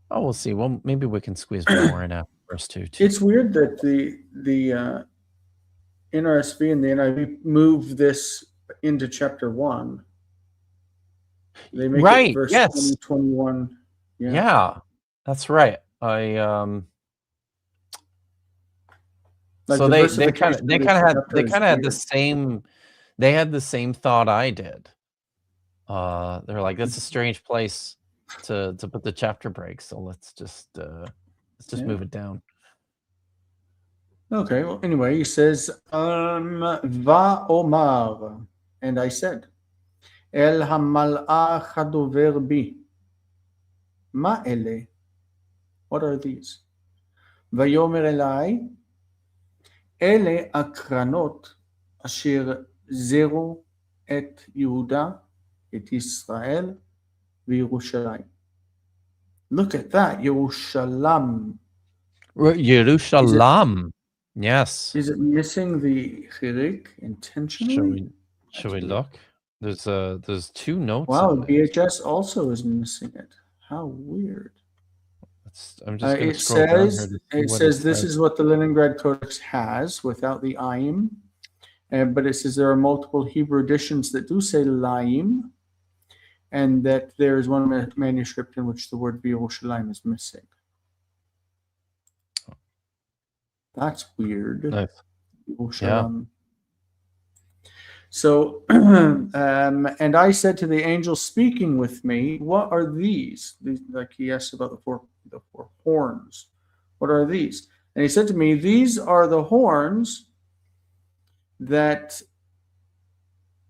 A: Oh, we'll see. Well, maybe we can squeeze one more in after verse 2 too.
B: It's weird that the NRSV and the NIV move this into chapter 1. They make it
A: Right.
B: verse
A: Yes.
B: 20, 21.
A: Yeah, that's right. I
B: Like
A: so
B: the
A: they
B: versification
A: kind
B: of
A: of
B: this
A: had
B: chapter is
A: the
B: weird.
A: same thought I did. They're like, that's a strange place to put the chapter break, so let's just
B: Yeah.
A: move it down.
B: Okay, well, anyway, he says, Va Omar, and I said, El Hamal'ach Hadover Bi, Ma Ele, what are these? Vayomer Elai, Ele Akranot, Asher Zeru et Yehuda, et Israel, v'Yerushalayim. Look at that, Yerushalam.
A: Yerushalayim. Yes.
B: Is it missing the chirik intentionally?
A: Should we look? There's 2 notes.
B: Wow,
A: on this.
B: BHS also is missing it. How weird.
A: I'm just going to scroll down here to see
B: it
A: what
B: says
A: it
B: this
A: says.
B: is what the Leningrad Codex has without the ayim, but it says there are multiple Hebrew editions that do say laim, and that there is one manuscript in which the word Yerushalayim is missing. That's weird.
A: Nice.
B: Yeah. So, and I said to the angel speaking with me, what are these? Like he asked about the four horns. What are these? And he said to me, these are the horns that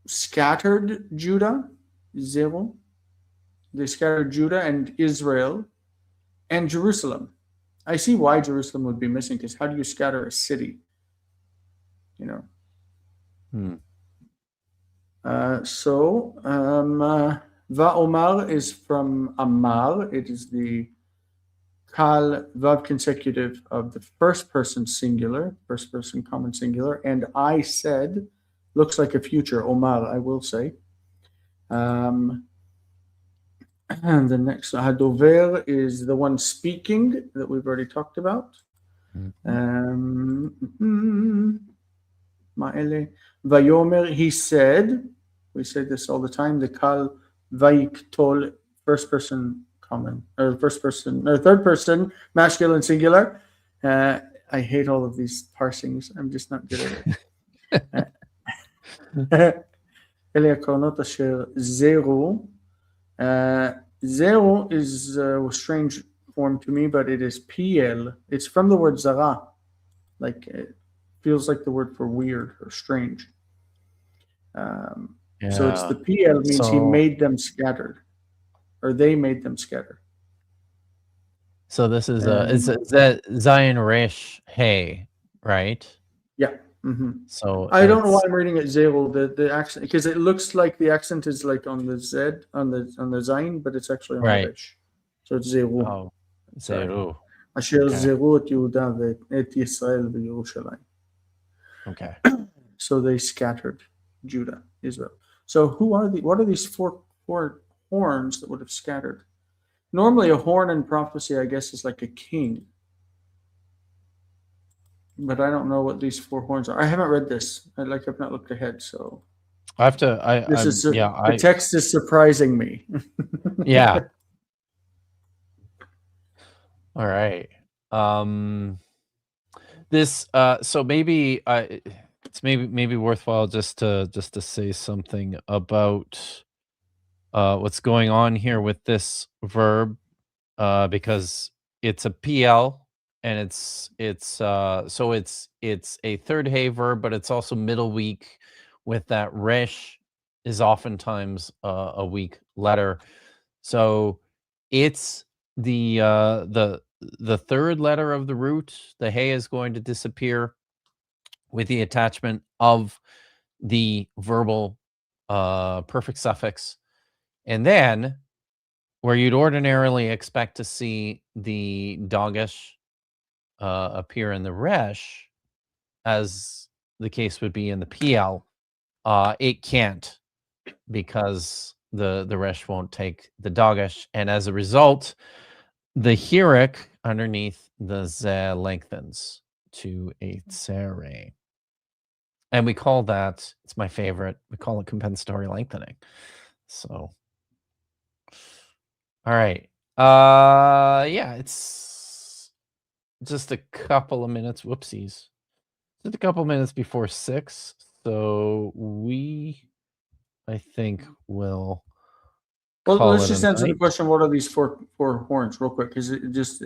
B: scattered Judah, Zero. They scattered Judah and Israel and Jerusalem. I see why Jerusalem would be missing, because how do you scatter a city? You know. Va'omar is from Amar. It is the Kal Vav consecutive of the first person singular, first person common singular. And I said, looks like a future, Omar, I will say. And the next, Hadover is the one speaking that we've already talked about. Ma'ele. Vayomer, he said, we say this all the time, the Kal Vaiktol, first person common, or third person, masculine singular. I hate all of these parsings. I'm just not good at it. Ele Akonot Asher Zeru. Zero is a strange form to me, but it is PL. It's from the word zara. Like it feels like the word for weird or strange. So it's the PL means he made them scattered, or they made them scatter.
A: So this is that Zion Resh Hey, right?
B: Yeah. Mm-hmm.
A: So
B: I don't know why I'm reading it zero, the accent, because it looks like the accent is like on the Z on the Zion, but it's actually on the Resh. So it's Zeru.
A: Oh,
B: Sorry.
A: Zeru.
B: אשר
A: Okay.
B: זרו את יהודה ואת ישראל וירושלים.
A: Okay.
B: So they scattered Judah, Israel. So what are these four horns that would have scattered? Normally a horn in prophecy, I guess, is like a king. But I don't know what these four horns are. I haven't read this. I've not looked ahead, so
A: I have to.
B: The text is surprising me.
A: Yeah. All right. This so maybe it's maybe worthwhile just to say something about what's going on here with this verb, because it's a PL and it's a third hay verb, but it's also middle weak with that resh is oftentimes a weak letter. So it's the third letter of the root. The hay is going to disappear with the attachment of the verbal perfect suffix. And then where you'd ordinarily expect to see the dagesh appear in the resh, as the case would be in the PL, it can't, because the resh won't take the dagesh, and as a result, the hirik underneath the ze lengthens to a tsere. And we call that, it's my favorite, we call it compensatory lengthening. So, all right. Yeah, it's just a couple of minutes. Whoopsies. Just a couple minutes before 6. So I think will.
B: Well, let's just answer the question. What are these four horns, real quick? Because it just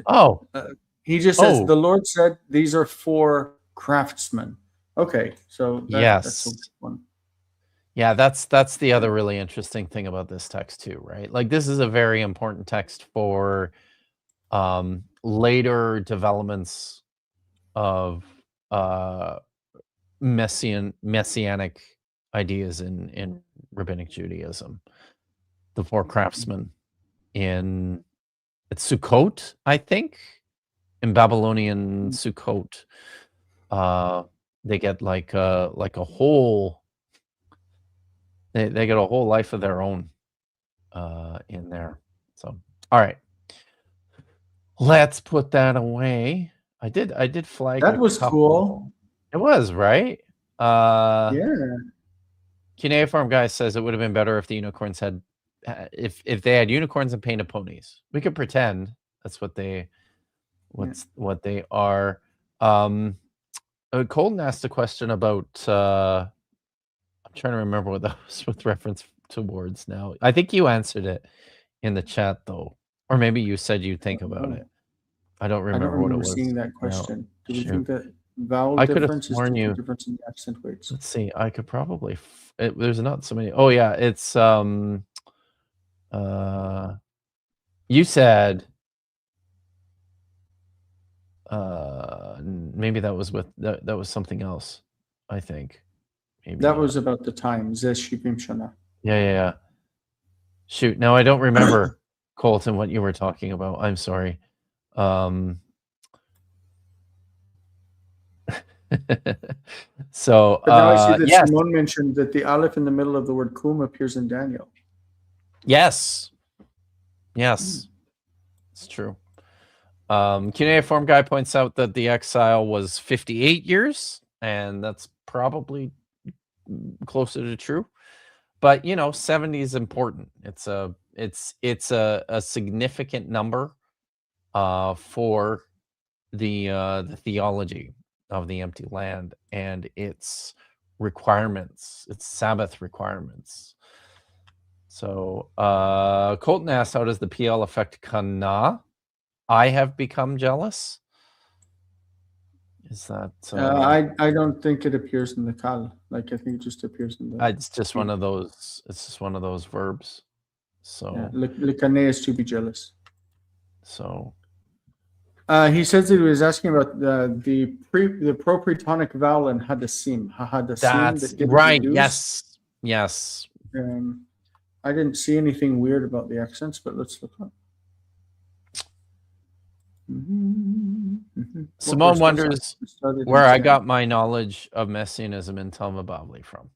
B: he just says the Lord said these are for craftsmen. Okay, so that's one.
A: Yeah, that's the other really interesting thing about this text too, right? Like, this is a very important text for later developments of messianic ideas in rabbinic Judaism. The four craftsmen in Sukkot, I think, in Babylonian Sukkot, they get like a whole. They get a whole life of their own in there. So, all right, let's put that away. I did flag
B: that was cool.
A: It was, right?
B: Yeah.
A: Cuneiform guy says it would have been better if the unicorns had if they had unicorns and painted ponies. We could pretend that's what they what they are. Colton asked a question about I'm trying to remember what that was with reference towards now. I think you answered it in the chat though, or maybe you said you'd think about it. I don't remember what it was.
B: Seeing that question. Do we think that vowel difference is the difference in the accent weights?
A: Let's see. I could probably. There's not so many. Oh yeah, it's you said maybe that was with that was something else, I think. Maybe
B: that was about the time.
A: Yeah. Shoot, now I don't remember, Colton, what you were talking about. I'm sorry. So
B: but now I see that Simone mentioned that the aleph in the middle of the word kum appears in Daniel.
A: Yes, it's true. Cuneiform guy points out that the exile was 58 years, and that's probably closer to true. But 70 is important. It's a significant number for the theology of the empty land and its requirements, its Sabbath requirements. So Colton asks, how does the PL affect Kana? I have become jealous. Is that
B: I don't think it appears in the kal. Like, I think it just appears in the
A: it's just one of those verbs. So
B: likane is to be jealous.
A: So
B: he says that he was asking about the propretonic vowel in hadasim.
A: That's right. Yes.
B: I didn't see anything weird about the accents, but let's look up.
A: Simone wonders where I got my knowledge of messianism and Talmud Bavli from.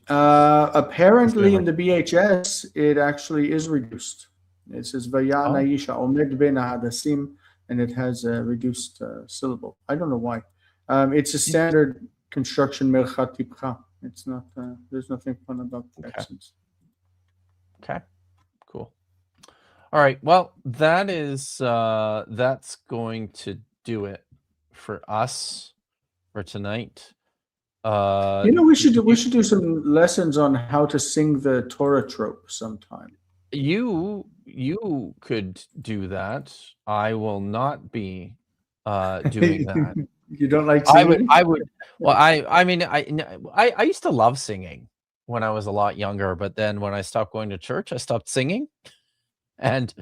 B: Apparently in the BHS, it actually is reduced. It says Vayana Isha Omed Ben Hadasim, and it has a reduced syllable. I don't know why. It's a standard construction Merchat Tipcha. It's not. There's nothing fun about the accents.
A: Okay, cool. All right. Well, that is that's going to do it for us for tonight.
B: We should do some lessons on how to sing the Torah trope sometime.
A: You could do that. I will not be doing that.
B: You don't like singing?
A: I would. Well, I mean, I used to love singing when I was a lot younger, but then when I stopped going to church, I stopped singing. And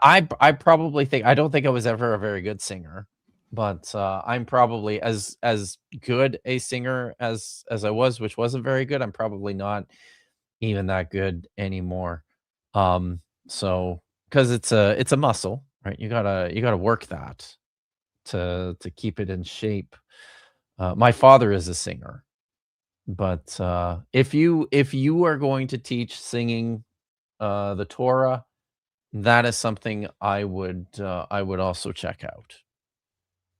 A: I probably think, I don't think I was ever a very good singer, but I'm probably as good a singer as I was, which wasn't very good. I'm probably not even that good anymore. So because it's a muscle, right? You gotta work that to keep it in shape. My father is a singer, but if you are going to teach singing the Torah, that is something I would also check out.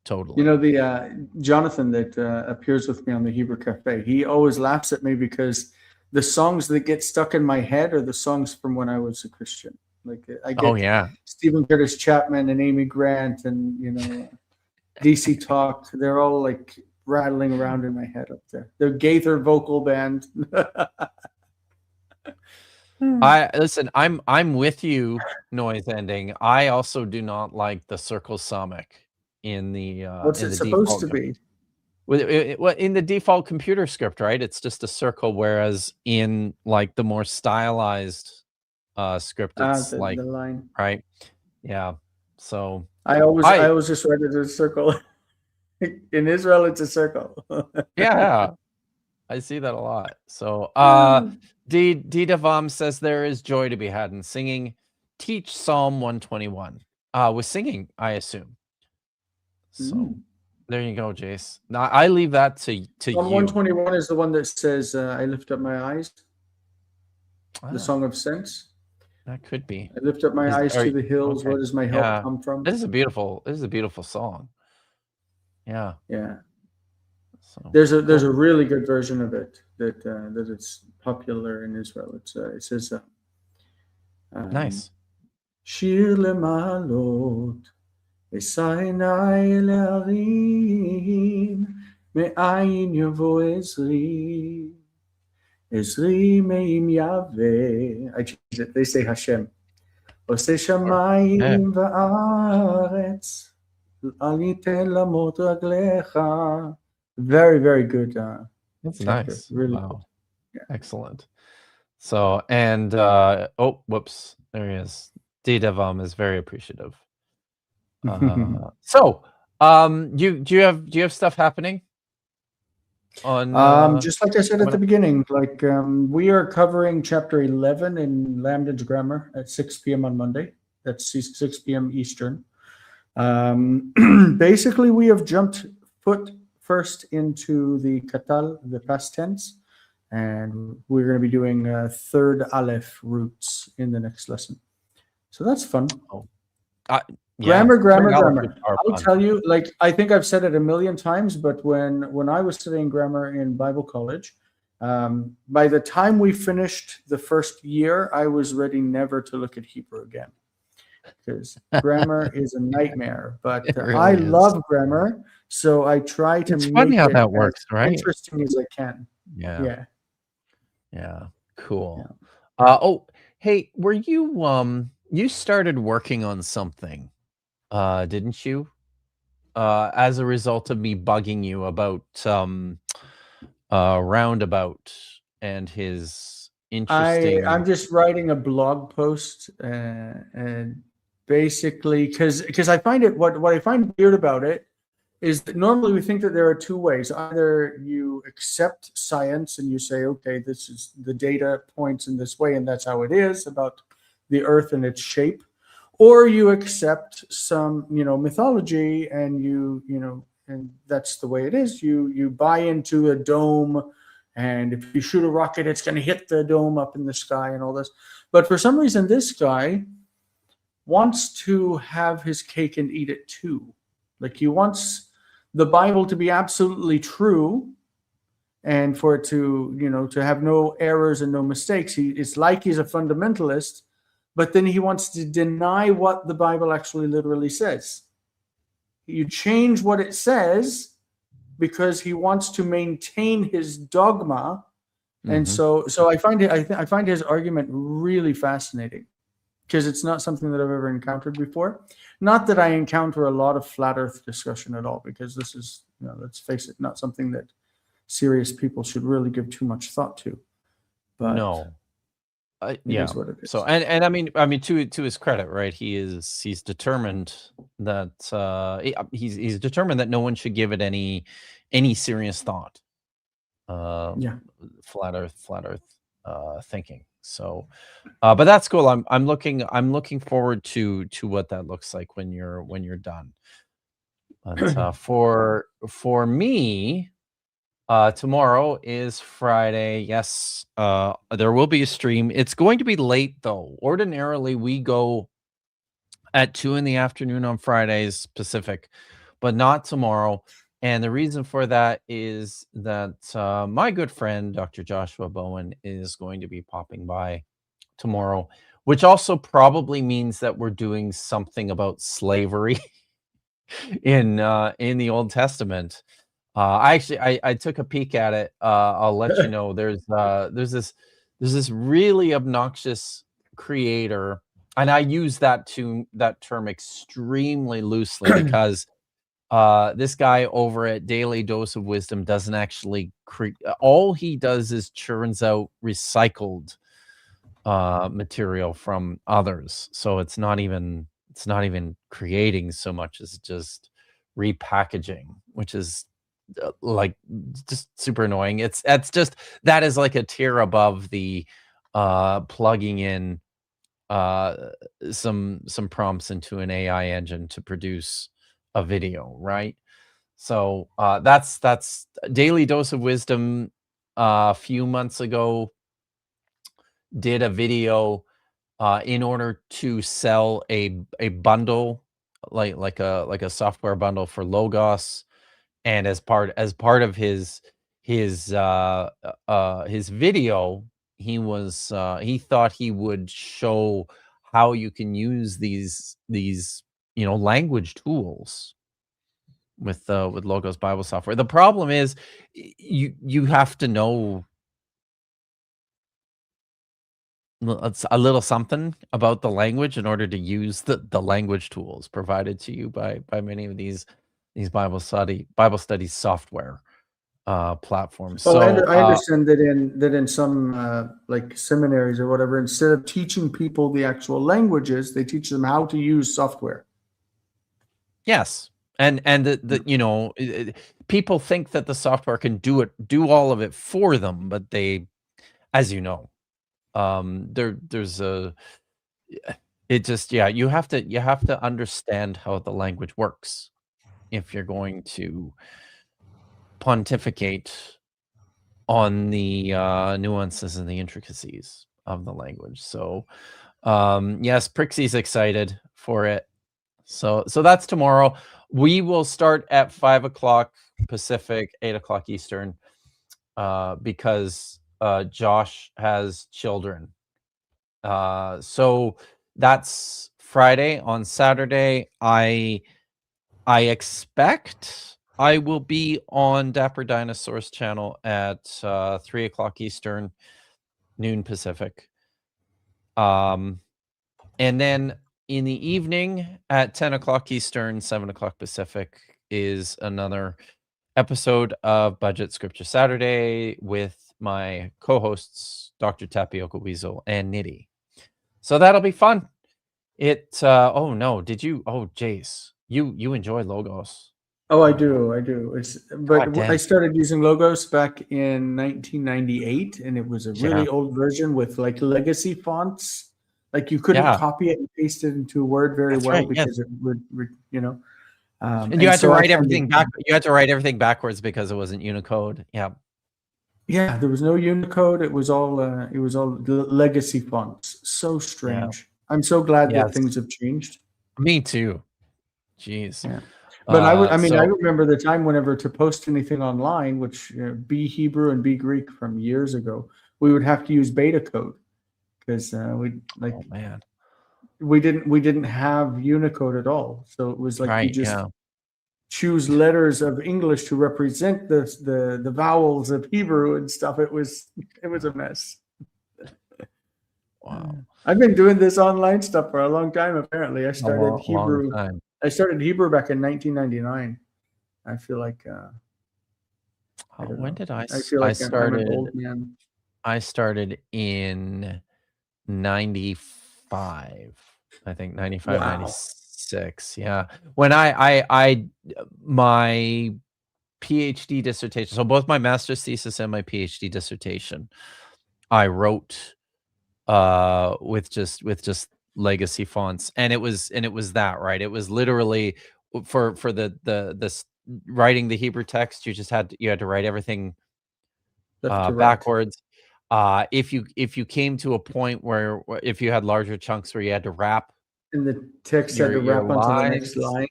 A: Totally.
B: The Jonathan that appears with me on the Hebrew Cafe, he always laughs at me because the songs that get stuck in my head are the songs from when I was a Christian. Like I get Stephen Curtis Chapman and Amy Grant and DC Talk. They're all like rattling around in my head up there. The Gaither vocal band.
A: Listen, I'm with you, noise ending. I also do not like the circle samic in the
B: what's
A: in
B: it
A: the
B: supposed
A: default,
B: to be?
A: Well, in the default computer script, right? It's just a circle, whereas in like the more stylized script, it's
B: the line.
A: Right. Yeah. So
B: I always just write it as a circle. In Israel, it's a circle.
A: yeah. I see that a lot. So D Davam says there is joy to be had in singing. Teach Psalm 121. With singing, I assume. So there you go, Jase. Now I leave that to
B: Psalm
A: you.
B: 121 is the one that says, I lift up my eyes. The Song of Sense.
A: That could be.
B: I lift up my eyes to the hills. Okay. Where does my help come from?
A: This is a beautiful song. Yeah.
B: Yeah.
A: So
B: there's a really good version of it that it's popular in Israel. It says
A: nice.
B: Shir lemalot esainai le'arim me'ayin yavo Ezri me'im Yahweh. I change it. They say Hashem. Ose shamayim va'aretz al yiten lamot raglecha. Very, very good.
A: That's
B: chapter.
A: Nice.
B: Really
A: wow.
B: Yeah.
A: Excellent. So, and whoops, there he is. D Devam is very appreciative. So, do you have stuff happening on
B: just like I said at the beginning, like we are covering chapter 11 in Lambden's grammar at 6 p.m. on Monday. That's 6 p.m. Eastern. Basically, we have jumped foot first into the katal, the past tense, and we're going to be doing third aleph roots in the next lesson. So that's fun. Grammar. I'll tell you, like I think I've said it a million times, but when I was studying grammar in Bible college, by the time we finished the first year, I was ready never to look at Hebrew again. Because grammar is a nightmare, but really I love grammar, so I try to make
A: funny how
B: it
A: that works, right?
B: Interesting as I can.
A: Yeah. Cool. Yeah. Hey, were you you started working on something, didn't you? As a result of me bugging you about Roundabout and his interesting.
B: I'm just writing a blog post and basically because I find it what I find weird about it is that normally we think that there are two ways. Either you accept science and you say, okay, this is the data points in this way and that's how it is about the earth and its shape, or you accept some, mythology, and and that's the way it is. You buy into a dome, and if you shoot a rocket, it's going to hit the dome up in the sky and all this. But for some reason, this guy wants to have his cake and eat it too. Like, he wants the Bible to be absolutely true, and for it to, to have no errors and no mistakes. It's like he's a fundamentalist, but then he wants to deny what the Bible actually literally says. You change what it says because he wants to maintain his dogma. And so I find his argument really fascinating, because it's not something that I've ever encountered before. Not that I encounter a lot of flat earth discussion at all, because this is, let's face it, not something that serious people should really give too much thought to. But
A: no.
B: it
A: Yeah.
B: is what it is.
A: So, and I mean, to his credit, right? He's determined that he's determined that no one should give it any serious thought. Flat Earth thinking. So, but that's cool. I'm looking forward to what that looks like when you're done. But for me, tomorrow is Friday. Yes, there will be a stream. It's going to be late though. Ordinarily, we go at 2 p.m. on Fridays Pacific, but not tomorrow. And the reason for that is that my good friend Dr. Joshua Bowen is going to be popping by tomorrow, which also probably means that we're doing something about slavery in the Old Testament. I took a peek at it. I'll let you know. There's this really obnoxious creator, and I use that term extremely loosely because this guy over at Daily Dose of Wisdom doesn't actually all he does is churns out recycled material from others. So it's not even creating so much as just repackaging, which is like just super annoying. That is like a tier above the plugging in some prompts into an AI engine to produce a video, right? So that's Daily Dose of Wisdom a few months ago did a video in order to sell a bundle, like a software bundle for Logos. And as part of his video, he thought he would show how you can use these language tools with Logos Bible software. The problem is you have to know a little something about the language in order to use the language tools provided to you by many of these Bible study software platforms.
B: Well,
A: So
B: I understand that in some like seminaries or whatever, instead of teaching people the actual languages, they teach them how to use software.
A: Yes, and people think that the software can do all of it for them, but they, as you know, there's a it just you have to understand how the language works if you're going to pontificate on the nuances and the intricacies of the language. So yes, Prixie's excited for it. So that's tomorrow. We will start at 5 o'clock Pacific, 8 o'clock Eastern, because Josh has children. So that's Friday. On Saturday, I expect I will be on Dapper Dinosaur's channel at 3 o'clock Eastern, noon Pacific. And then in the evening at 10 o'clock Eastern, 7 o'clock Pacific is another episode of Budget Scripture Saturday with my co-hosts, Dr. Tapioca Weasel and Nitty. So that'll be fun. Oh no, Jase, you enjoy Logos.
B: Oh, I do. I started using Logos back in 1998, and it was a really old version with like legacy fonts. Like you couldn't
A: Yeah.
B: copy it and paste it into a Word very
A: That's
B: well
A: right, yes.
B: because it would,
A: And you had to
B: so I
A: write
B: found
A: everything back. You had to write everything backwards because it wasn't Unicode. Yeah.
B: Yeah, there was no Unicode. It was all legacy fonts. So
A: Yeah.
B: strange. I'm so glad that
A: Yes.
B: things have changed.
A: Me too. Jeez.
B: Yeah. But I
A: So
B: remember the time whenever to post anything online, which be Hebrew and be Greek from years ago, we would have to use beta code because
A: oh man.
B: we didn't have Unicode at all. So it was like you
A: Right.
B: just
A: Yeah.
B: choose letters of English to represent the vowels of Hebrew and stuff. It was a mess.
A: Wow.
B: I've been doing this online stuff for a long time. Apparently, I
A: A
B: started Hebrew.
A: long time.
B: I started Hebrew back in 1999. I feel like I don't
A: When
B: know.
A: did
B: I feel like I'm an old man.
A: I started in 95. I think 95,
B: Wow.
A: 96. Yeah. When I my PhD dissertation, so both my master's thesis and my PhD dissertation, I wrote with just legacy fonts, and it was that, right? It was literally for the writing the Hebrew text, you had to write everything
B: Left to right.
A: backwards. If you came to a point where if you had larger chunks where you had to wrap,
B: And the text had to wrap onto the next line.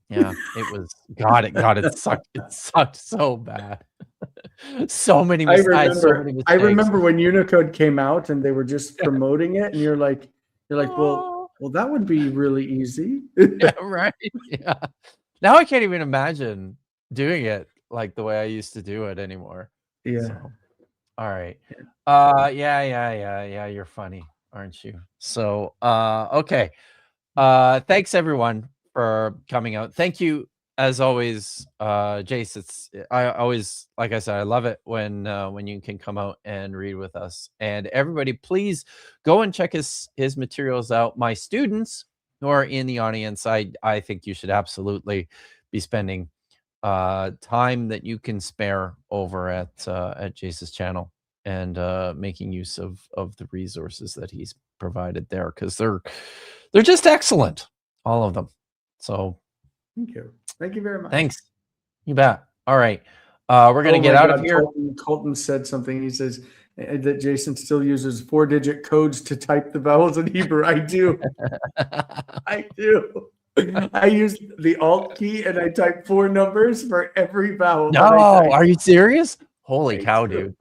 A: Yeah, it was it sucked. It sucked so bad. So many mistakes.
B: I remember when Unicode came out and they were just promoting it, and you're like, well, that would be really easy.
A: Yeah, right. Yeah. Now I can't even imagine doing it like the way I used to do it anymore.
B: Yeah.
A: So, all right. Yeah. You're funny, aren't you? So, okay. Thanks everyone for coming out. Thank you as always, Jase. I always, like I said, I love it when you can come out and read with us. And everybody, please go and check his materials out. My students who are in the audience, I think you should absolutely be spending time that you can spare over at Jase's channel and making use of the resources that he's provided there, because they're just excellent, all of them. So
B: thank you very much.
A: Thanks. You bet. All right, we're gonna get out of here.
B: Colton said something. He says that Jason still uses 4-digit codes to type the vowels in Hebrew. I do. I do. I use the Alt key and I type 4 numbers for every vowel.
A: No, are you serious? Holy cow, dude.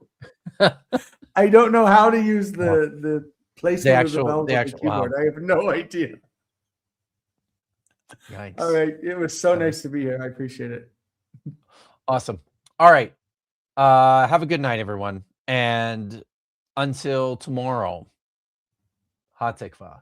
B: I don't know how to use the placement of the vowels on the keyboard.
A: Wow.
B: I have no idea.
A: Yikes.
B: All right. It was so nice to be here. I appreciate it.
A: Awesome. All right. Have a good night, everyone. And until tomorrow, Ha Tikva.